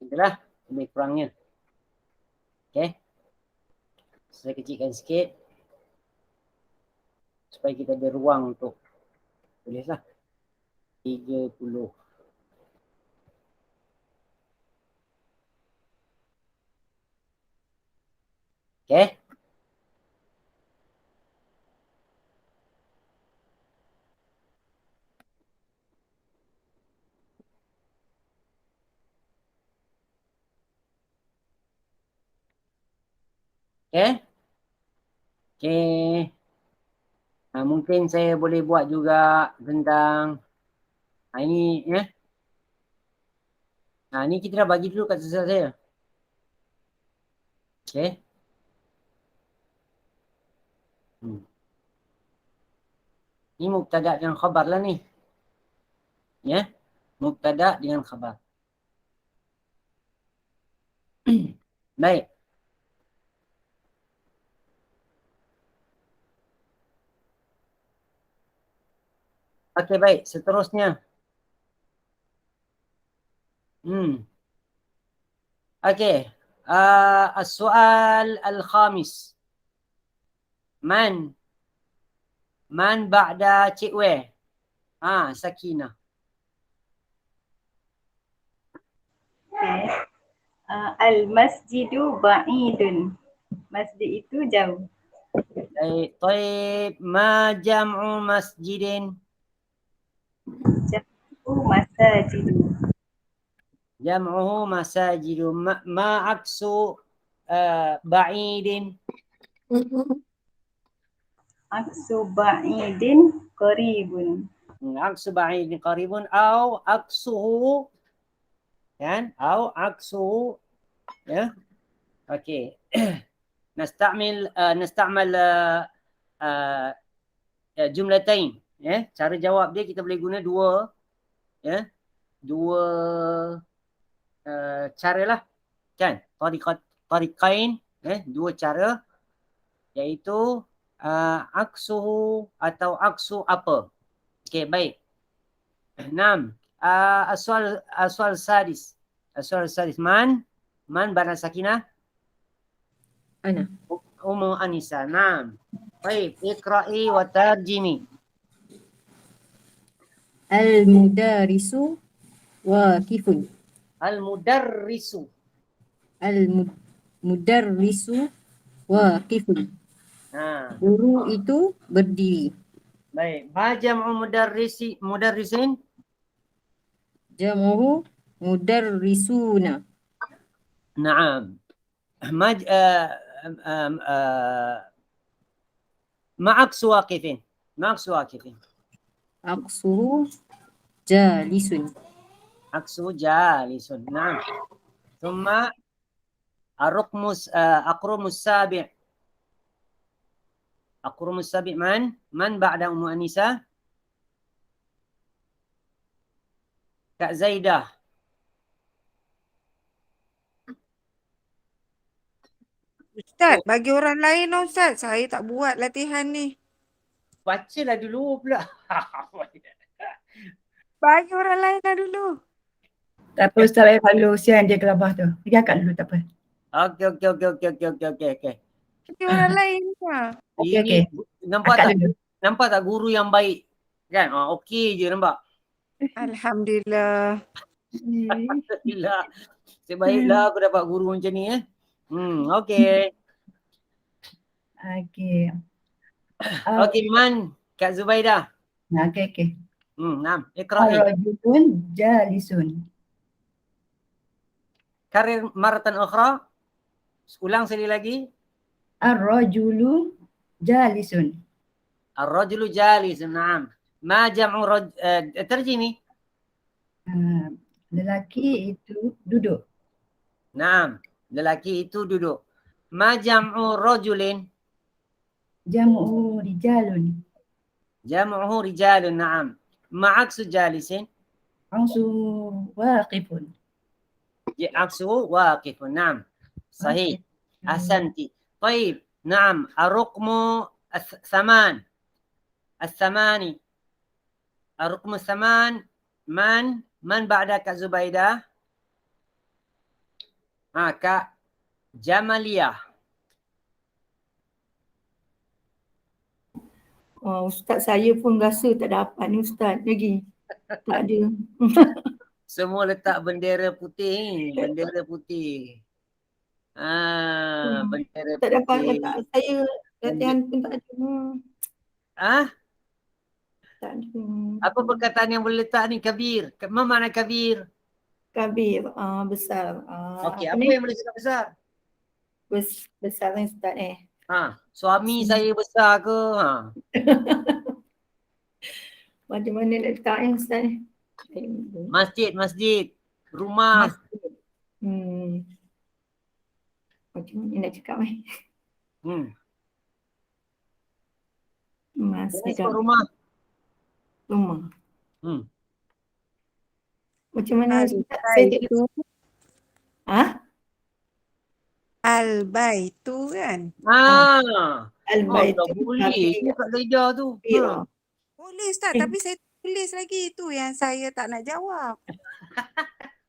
itulah lebih kurangnya. Okey. Saya kecilkan sikit supaya kita ada ruang untuk tulislah 30. Okey. Okey. Okey. Mungkin saya boleh buat juga tentang ini ni kita dah bagi dulu kat sesat saya. Okey. Ni mubtada dengan khabar lah ni. Ya. Mubtada dengan khabar. Baik. Okey, baik. Seterusnya. Okey. As-soal al-khamis. Man ba'da Cik Wei? Sakinah. Al-masjidu ba'idun. Masjid itu jauh. طيب ما جمع مسجد؟ Masajidu. جمعه مساجد. ما عكس بعيد؟ Aksu ba'idin qaribun. عكس بعيد قريب أو عكسه kan? أو عكسه ya. Okey. نستعمل jumlatain ya. Cara jawab dia kita boleh guna dua ya. Dua cara lah kan? Tariqain dua cara iaitu aksuhu atau aksu apa. Okey, baik. 6. As-soal sadis. As-soal sadis. Man ba'da sakinah? Ana. Ummu Anisa. Naam. Baik, iqra'i wa tarjimi. Al-mudarisu waqifun. Al-mudarrisu. Al-mudarrisu waqifun. Guru itu berdiri. Baik. Ma jam'u mudarrisin? Jam'uhu mudarrisuna. Naam. ما عكس واقف؟ ما عكس واقف؟ Aksuhu jalisun. عكسه جالس. نعم. ثم أقرم السابع. أقرم السابع من بعد أم أنيسة؟ Kak Zaidah. Ustaz, bagi orang lain lah Ustaz. Saya tak buat latihan ni. Bacalah dulu pula. Bagi orang lain lah dulu. Tak apa Ustaz, baik kalau sian dia kelabah tu. Pergi akak dulu, tak apa. Okey. Bagi orang lain lah. Okey. Nampak tak guru yang baik? Kan? Okey je nampak. Alhamdulillah. Alhamdulillah. Sebaiklah aku dapat guru macam ni okey. Okey, Man. Kak Zubaidah. Okey. Naam. Iqra'i. Ar-rajulun jalisun. Karir maratan ukhra. Ulang sekali lagi. Ar-rajulu jalisun. Ar-rajulu jalisun. Naam. Ma jam'u terjemi. Lelaki itu duduk. Naam. Lelaki itu duduk. Ma jam'u rajulin? Jam'u rijalun. Jam'uhu rijalun. Naam. Ma aksu jalisin? Aksu waqifun. Aksu waqifun. Naam. Sahih. Ahsanti. طيب. نعم. الرقم الثمان. الثماني. الرقم الثمان من بعد Kak Zubaidah? Kak Jamaliyah. Ustaz saya pun rasa tak dapat ni Ustaz lagi. Tak ada. Semua letak bendera putih ni. Bendera putih. Bendera Tak dapat putih. letak saya latihan pun tak ada. Tak ada. Apa perkataan yang boleh letak ni? Kabir. Apa makna kabir? Kabir, besar. Okey, apa yang boleh cakap besar? Besar ni Ustaz Suami saya besar ke? Macam mana letaknya Ustaz? Masjid. Rumah. Macam mana nak cakap Masjid rumah. Macam mana saya Al-baitu. Al-baitu kan? Al-baitu. Boleh je Kak Zaidah tu. Boleh Ustaz, tapi saya please lagi. Tu yang saya tak nak jawab.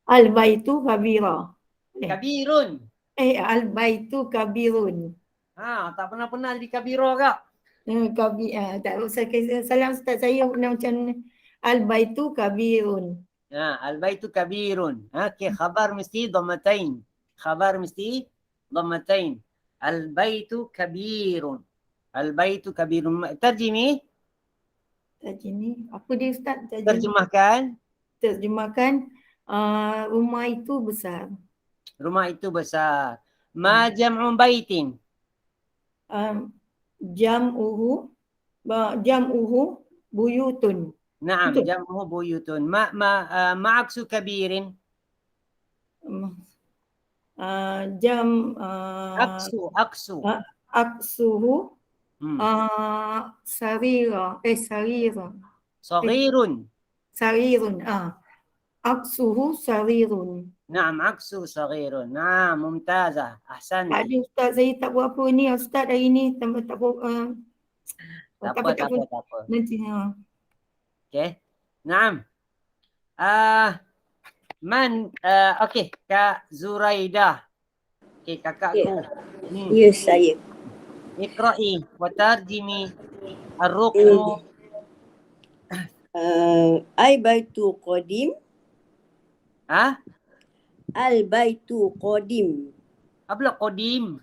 Al-baitu kabira. Kabirun. Al-baitu kabirun. Tak pernah jadi kabiro kak. Tak usah salah Ustaz, saya macam al-baitu kabirun. Al-baitu kabirun. Okay, khabar mesti dhammatain. Khabar mesti dhammatain. Al-baitu kabirun. Al-baitu kabirun. Terjemi? Terjemi. Apa dia Ustaz? Terjemahkan. Rumah itu besar. Rumah itu besar. Ma jam'u baitin. Jam'uhu buyutun. Naam, Betul. jam'uhu buyutun. Ma aksu kabirin. Aksu. Aksuhu sarira. Sarirun. Aksuhu sarirun. Naam, aksu saghirun. Naam, mumtazah. Ahsan. Tak ada Ustaz, saya tak buat apa ni Ustaz hari ni. Tak apa. Tak apa. Nanti. Okay. Naam. Okay, Kak Zuraidah. Okay, kakakku. Ya, saya. Iqra'i wa tarjimi ar-ruknu. Al-baitu qadim. Al-baitu qadim. Apa qadim?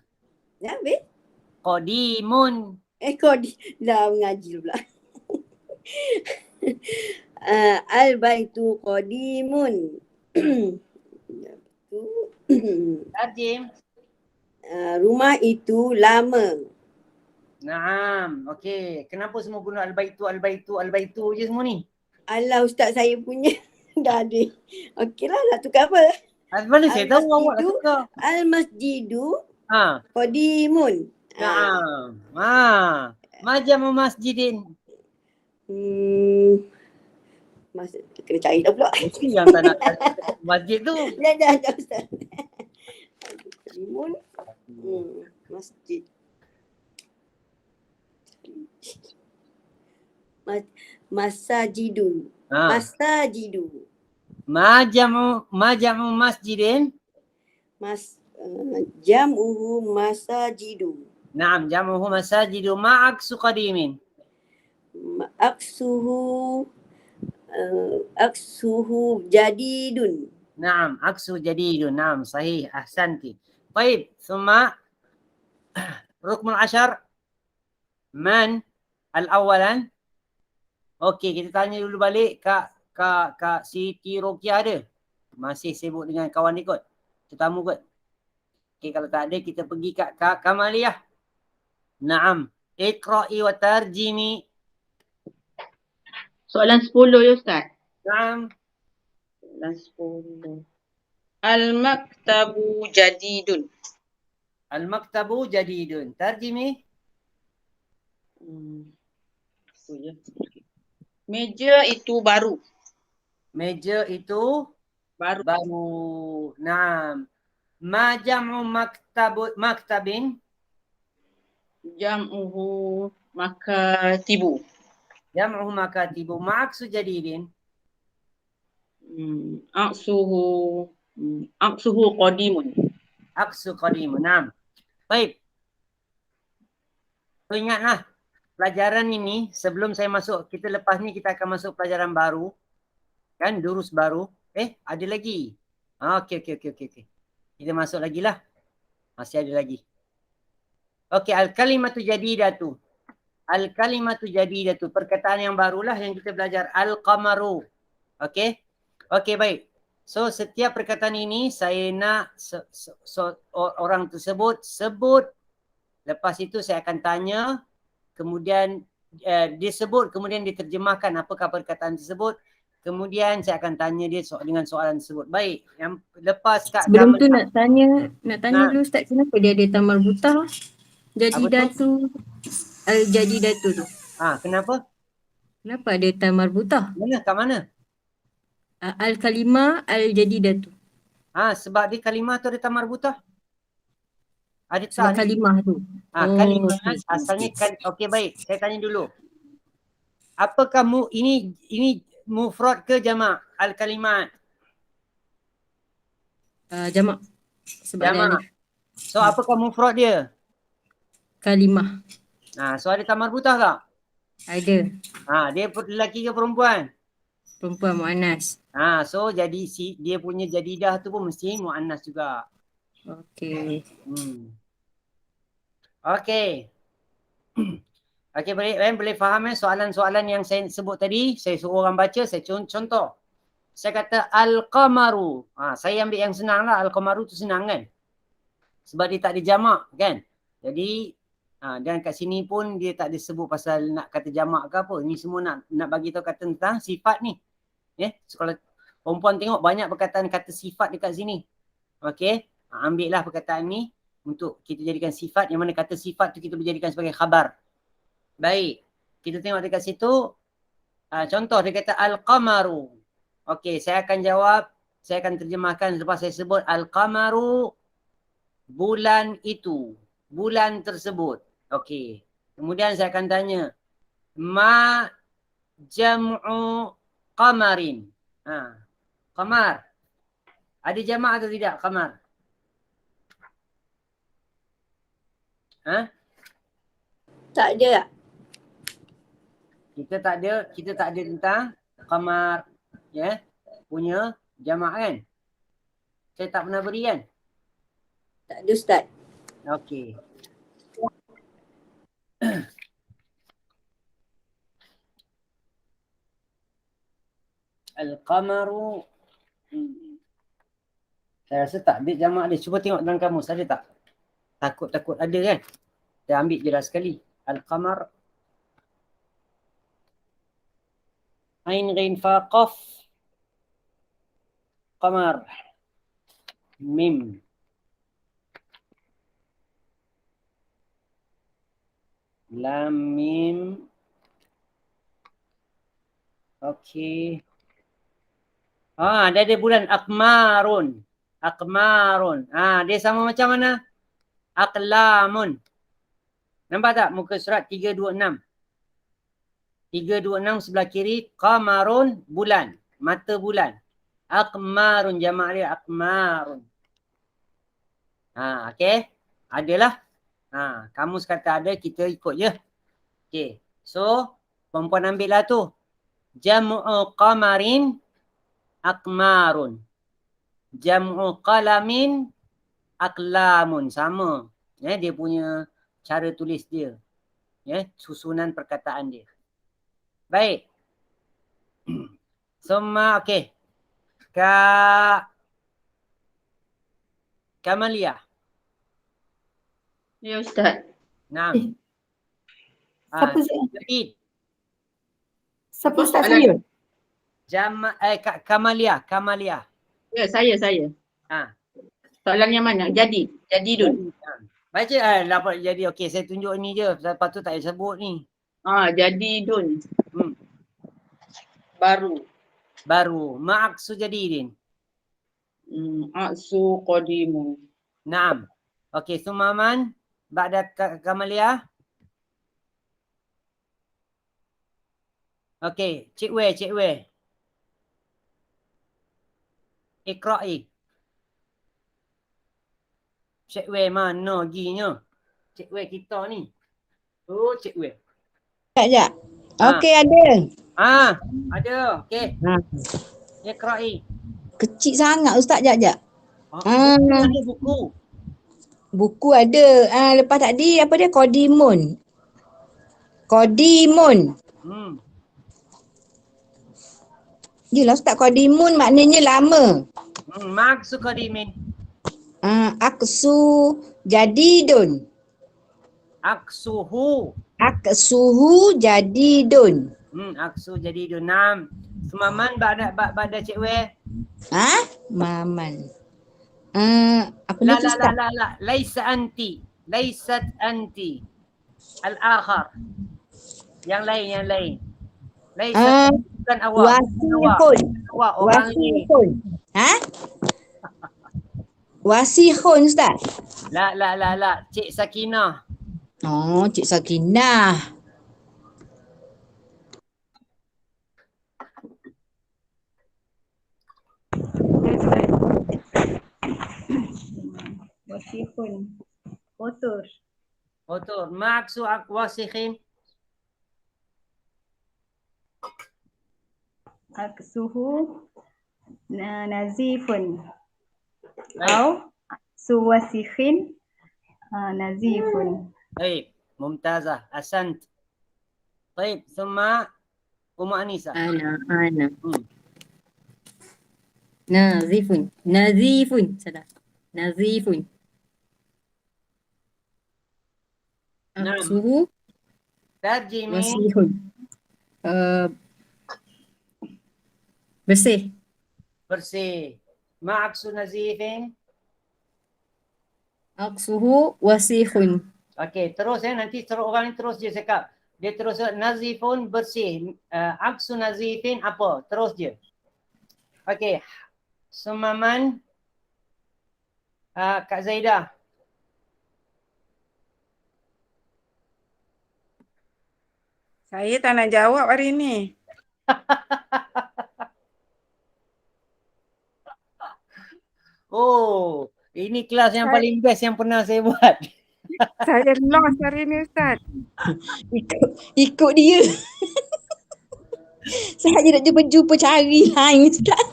Ya, be? Qadimun. Qadim. Dah mengaji pula. Al-baitu qadimun. Tarjim. Rumah itu lama. Naam. Okey. Kenapa semua guna al-baitu je semua ni? Alah Ustaz, saya punya dah ada. Okeylah, nak tukar apa? Mana saya tahu awak nak tukar. Al-masjidu Ha. qadimun. Naam. Majamu masjidin. Kena cari dah pula. Mesti yang tak nak masjid tu. Dah Ustaz. Qadimun. Masjid. Masajidu. Masajidu. Majamu masjidin. Jam'uhu masajidu. Naam, jamuhu masajidu ma'aksu qadimin. Aksuhu jadidun. Naam, aksu jadidun. Naam, sahih. Ahsanti. Baik, thumma rukmul ashar. Man al-awalan. Okey, kita tanya dulu balik Kak Siti Rokia ada? Masih sibuk dengan kawan dia kot? Tetamu kot? Okey, kalau tak ada kita pergi kat Kak Kamaliyah. Naam. Iqra'i wa tarjimi. Soalan 10 ya Ustaz. Naam. Soalan 10. Al-maktabu jadidun. Al-maktabu jadidun. Tarjimi. Meja itu baru. Meja itu baru. Naam. Ma jam'u maktabin. Jam'uhu makatibu. Jam'uhu makatibu. Ma'aksu jadidin. Aksuhu qadimun. Aksu qadimun. Naam. Baik. So ingatlah. Pelajaran ini sebelum saya masuk, kita lepas ni kita akan masuk pelajaran baru. Kan, durus baru. Ada lagi. Okey. Kita masuk lagi lah. Masih ada lagi. Okey, al-kalimatu jadidatu. Al-kalimatu jadidatu. Perkataan yang barulah yang kita belajar. Al-qamaru. Okey. Okey, baik. So, setiap perkataan ini saya nak orang tersebut sebut. Lepas itu saya akan tanya. Kemudian disebut, kemudian diterjemahkan apakah perkataan tersebut. Kemudian saya akan tanya dia dengan soalan tersebut. Baik, yang lepas Kak Sebelum tu nak tanya dulu Ustaz, kenapa dia ada tamar butah? Jadidatu, al-jadidatu tu. Kenapa? Kenapa ada tamar butah? Mana? Kat mana? Al-kalimah al-jadidatu. Sebab dia kalimah tu ada tamar butah. Ada tak? Sebab kalimah tu. Kalimah okay. asalnya kan. Okey, baik. Saya tanya dulu. Apakah ini mufrad ke jamak al-kalimat? Jamak. Sebab dia Jamak. alif. So apakah mufrad dia? Kalimah. So ada tamar butah tak? Ada. Dia lelaki ke perempuan? Perempuan muannas. So jadi dia punya jadidah tu pun mesti muannas juga. Okey. Okey. Okey, boleh faham soalan-soalan yang saya sebut tadi. Saya suruh orang baca, saya contoh. Saya kata al-qamaru. Saya ambil yang senang lah. Al-qamaru tu senang kan? Sebab dia tak ada jamak kan? Jadi dan kat sini pun dia tak disebut pasal nak kata jamak ke apa. Ini semua nak bagi tahu kata tentang sifat ni. So kalau perempuan tengok banyak perkataan kata sifat dekat sini. Okey. Ambillah perkataan ni untuk kita jadikan sifat, yang mana kata sifat tu kita boleh jadikan sebagai khabar. Baik. Kita tengok dekat situ. Contoh dia kata al-qamaru. Okey, saya akan jawab, saya akan terjemahkan lepas saya sebut al-qamaru, bulan itu, bulan tersebut. Okey. Kemudian saya akan tanya, ma jam'u qamarin. Qamar. Ada jamak atau tidak qamar? Tak ada. Kita tak ada tentang qamar punya jamak kan? Saya tak pernah beri kan? Tak ada Ustaz. Okey. Al-qamaru. Saya rasa tak ada jamak dia. Cuba tengok dalam kamus ada tak? Takut ada kan? Kita ambil je dah sekali. Al-qamar. Ain ghain fa qaf. Qamar. Mim. Lam mim. Okey. Dia ada bulan aqmarun. Aqmarun. Dia sama macam mana? Aqlamun. Nampak tak muka surat 326? 326 sebelah kiri, qamarun, bulan, mata bulan. Aqmarun, jamak dia aqmarun. Okey. Adalah. Kamus kata ada, kita ikut je. Okey. So, perempuan ambil lah tu. Jam'u qamarin aqmarun. Jam'u qalamin aqlamun. Sama. Dia punya cara tulis dia. Susunan perkataan dia. Baik. Summa, okey. Kamalia. Ya Ustaz. Naam. Siapa saya? Jadid. Siapa Ustaz saya? Kamalia. Ya, saya. Soalan yang mana? Jadidun. Baca lapor jadi. Okey, saya tunjuk ni je. Lepas tu tak payah sebut ni. Jadidun. Baru. Ma'aksu jadidin. Aksu qadimun. Naam. Okey, Sumaman. Ba'da Kamalia. Okey, Cik Wei. Iqra'i. Cik Wei mana ginya? Cik Wei kita ni. Cik Wei. Sekejap. Okey, ada. Ada. Okey. Iqra'i. Kecil sangat Ustaz, sekejap. Ada buku. Buku ada. Lepas tadi apa dia? Qadimun. Yelah Ustaz, qadimun maknanya lama. Maksud qadimin. Aksu jadidun. Aksuhu jadidun. Aksu jadidun. Naam. Sumaman ba'da Cik Wei. Maman. Apa lagi Ustaz? La. Laisat anti. Al-akhar. Yang lain. Laisat bukan awak. Wasihun. Wasihun Ustaz. La. Cik Sakinah. Cik Sakinah. Wasihun. Kotor. Kotor. Ma aksu wasikhin? Aksuhu nazifun. Baik. Au aksu wasikhin nazifun. Baik. Mumtazah. Ahsant. Baik. Thumma Ummu Anisa. Ana. Hmm. Nazifun. Salah. Nazifun. Naam. Aksuhu Tarjimi. wasihun. Bersih. Bersih. Ma aksu nazifin? Aksuhu wasihun. Okey, terus nanti orang ni terus je cakap. Dia terus nazifun bersih. Aksu nazifin apa? Terus je. Okey. Sumaman Kak Zaidah. Saya tak nak jawab hari ni. Oh, ini kelas yang Saya- paling best yang pernah saya buat. Saya lost hari ni Ustaz. Ikut dia. Saya nak jumpa cari lain Ustaz.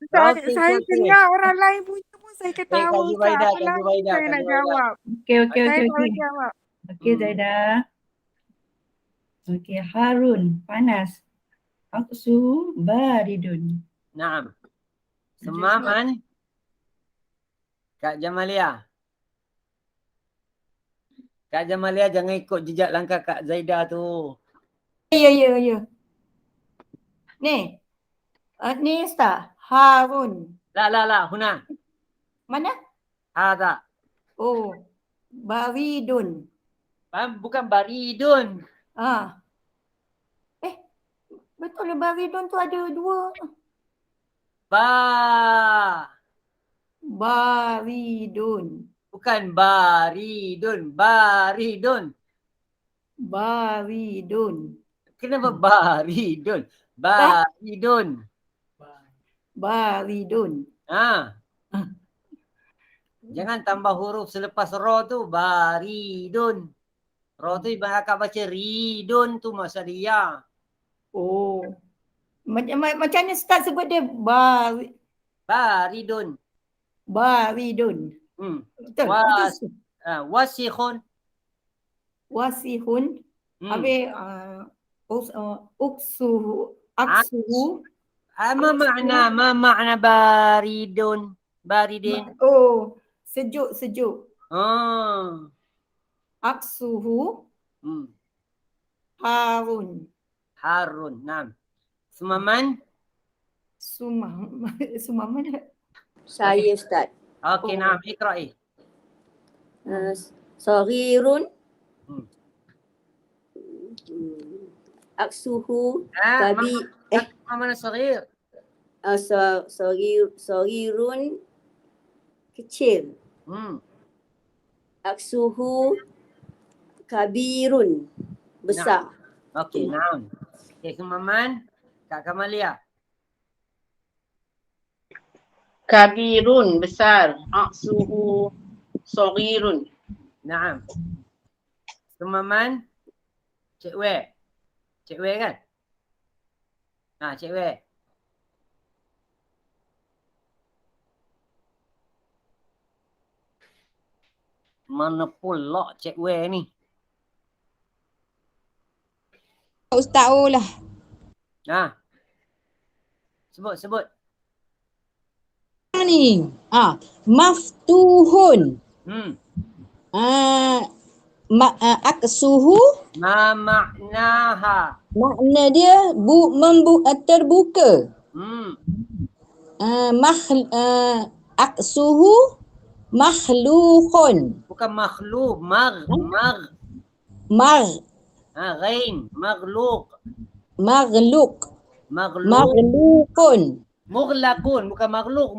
Ustaz, Okey, saya okey. dengar orang lain punya pun saya Baik, ketawa Kak Ustaz. Zubaidah, Apa Kak lagi Zubaidah, saya Kak nak Zubaidah. jawab? Okey. Saya tak boleh jawab. Okey Zaidah. Okey, Harun, panas. Aksu baridun. Naam. Sumaman Kak Jamalia. Kak Jamalia jangan ikut jejak langkah Kak Zaidah tu. Ya. Ni. Ni Ustaz. Harun. La, huna. Mana? Hadha. Oh. Baridun. Bukan baridun. Betul lah baridun tu ada dua. Baridun. Bukan baridun. Baridun. Baridun. Kenapa baridun? Baridun. Baridun. Jangan tambah huruf selepas ra tu. Baridun. Ra tu ibarat akak baca ridun tu masa dia. Oh. Macam mana Ustaz sebut dia? Baridun. Baridun. Betul. Wasikhun. Wasihun. Habis aksuhu. Ma makna baridun? Baridin. Oh, sejuk. Aksuhu Harun. Naam. Sumaman? Sumaman. Saya Ustaz. Okey, naam. Ikra'i. Saghirun. Aksuhu kabi Mana saghir? saghirun kecil. Aksuhu kabirun besar. Okey, naam. Okey, Sumaman. Kak Kamalia. Kabirun besar. Aksuhu saghirun. Naam. Sumaman. Cik Wei. Cik Wei kan? Cik Wei. Mana pula Cik Wei ni? Ustaz lah. Sebut. Ni. Maftuhun. Aksuhu. Ma maknaha. Makna dia terbuka. Aksuhu makhluqun. Bukan makhluk. Ghain. Maghluqun. Mughlaqun. Bukan makhluk.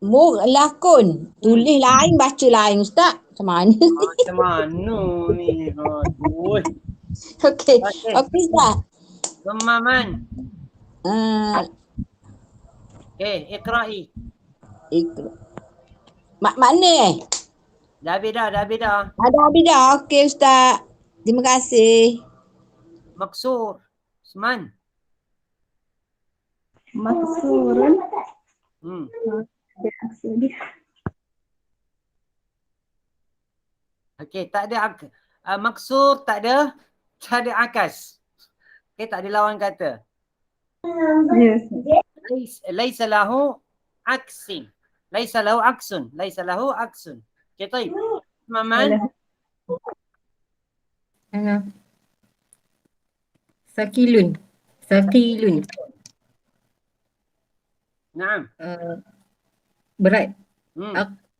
Mughlaqun. Tulis lain, baca lain Ustaz. Macam mana? Macam mana ni? Aduh. Okey Ustaz. Sumaman. Okey, ikra'i. Mana Dah habis dah, dah habis dah. Ada habis dah. Okey Ustaz. Terima kasih. Maksur. Usman. Maksurun. Dia aksur dia. Okey, tak ada maksur, tak ada akas. Okey, tak ada lawan kata. Yes. Laisa lahu aksin. Laisa lahu aksun. Laisa lahu aksun. Okey, baik. Maman. Sakilun. Sakilun. Naam. Berat.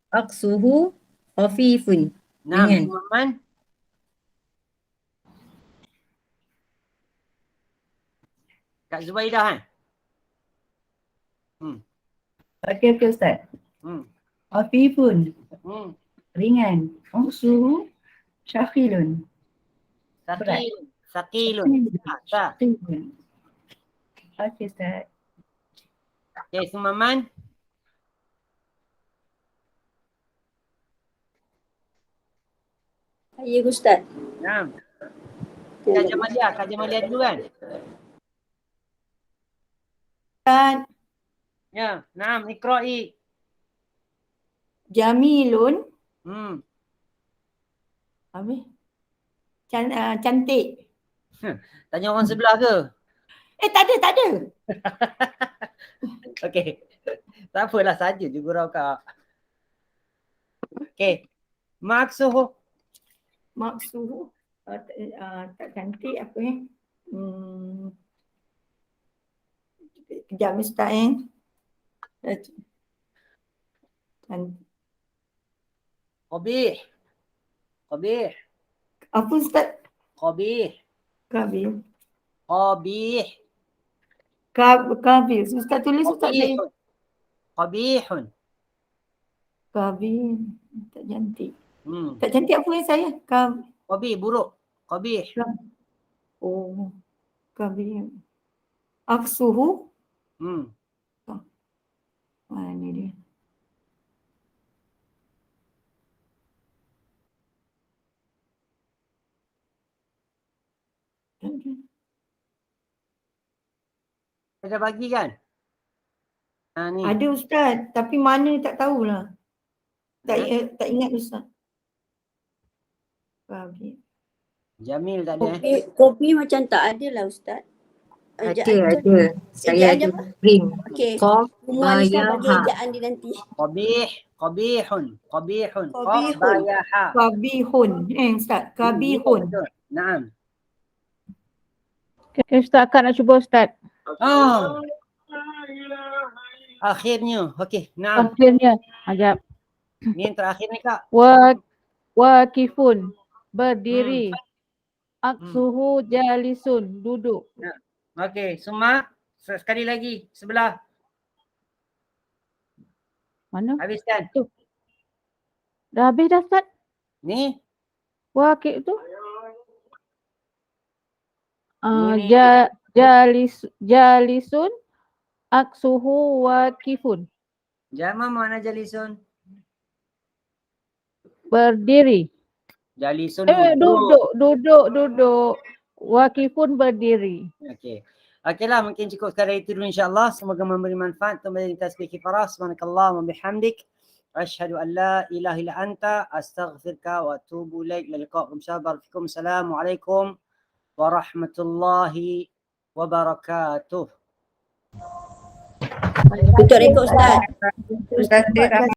Aksuhu khafifun. Naam, Ringan. Maman. Kak Zubaidah Okey Ustaz. Khafifun. Ringan. Aksuhu syakilun. Sakilun. Tak. Okey Ustaz. Okey, Maman. Ya Ustaz. Naam. Kak Jamalia dulu kan? Ustaz, Ya, naam, ikra'i. Jamilun. Habis? Cantik. Tanya orang sebelah ke? Tak ada. Okey. Tak apalah, saja je gurau Kak. Okey. Maksuhu. Tak cantik apa Kejap Ustaz Qabih. Apa Ustaz? Qabih. Kabir. Ustaz tulis Ustaz ni. Qabihun. Kabir. Tak cantik. Tak cantik apa yang saya? Qabih, buruk. Qabih. Oh. Kabir. Aksuhu. Ini dia. Saya dah bagi kan? Ni. Ada Ustaz, tapi mana tak tahulah. Tak ingat Ustaz. Kabir. Jamil tak ada Kopi macam tak ada lah Ustaz. Ada. Saya ada print. Okey. Qabayaha. Bagi ejaan dia nanti. Qabihun. Qabihun. Qabayaha. Kabihun. Ustaz, kabihun. Naam. Okay, Ustaz Kak nak cuba Ustaz. Akhirnya. Okey, naam. Akhirnya. Ajab. Ni yang terakhir ni Kak. Wakifun. Berdiri. Aksuhu jalisun. Duduk. Okey, Suma. Sekali lagi. Sebelah. Mana? Habiskan. Tu. Dah habis dah Ustaz? Ni. Wakif tu. Ni. Jalisun. Aksuhu wakifun. Jama mana jalisun? Berdiri. Jalisun Duduk. Wakifun berdiri. Okey. Okeylah, mungkin cukup sekadar itu dulu insya-Allah. Semoga memberi manfaat untuk menjadi tasbih kifarah. Subhanakallah wa bihamdik. Asyhadu an la ilaha illa anta astaghfiruka wa atubu ilaik. Liqa'akum syabarakum. Assalamualaikum warahmatullahi wabarakatuh. Untuk rekod Ustaz. Terima kasih.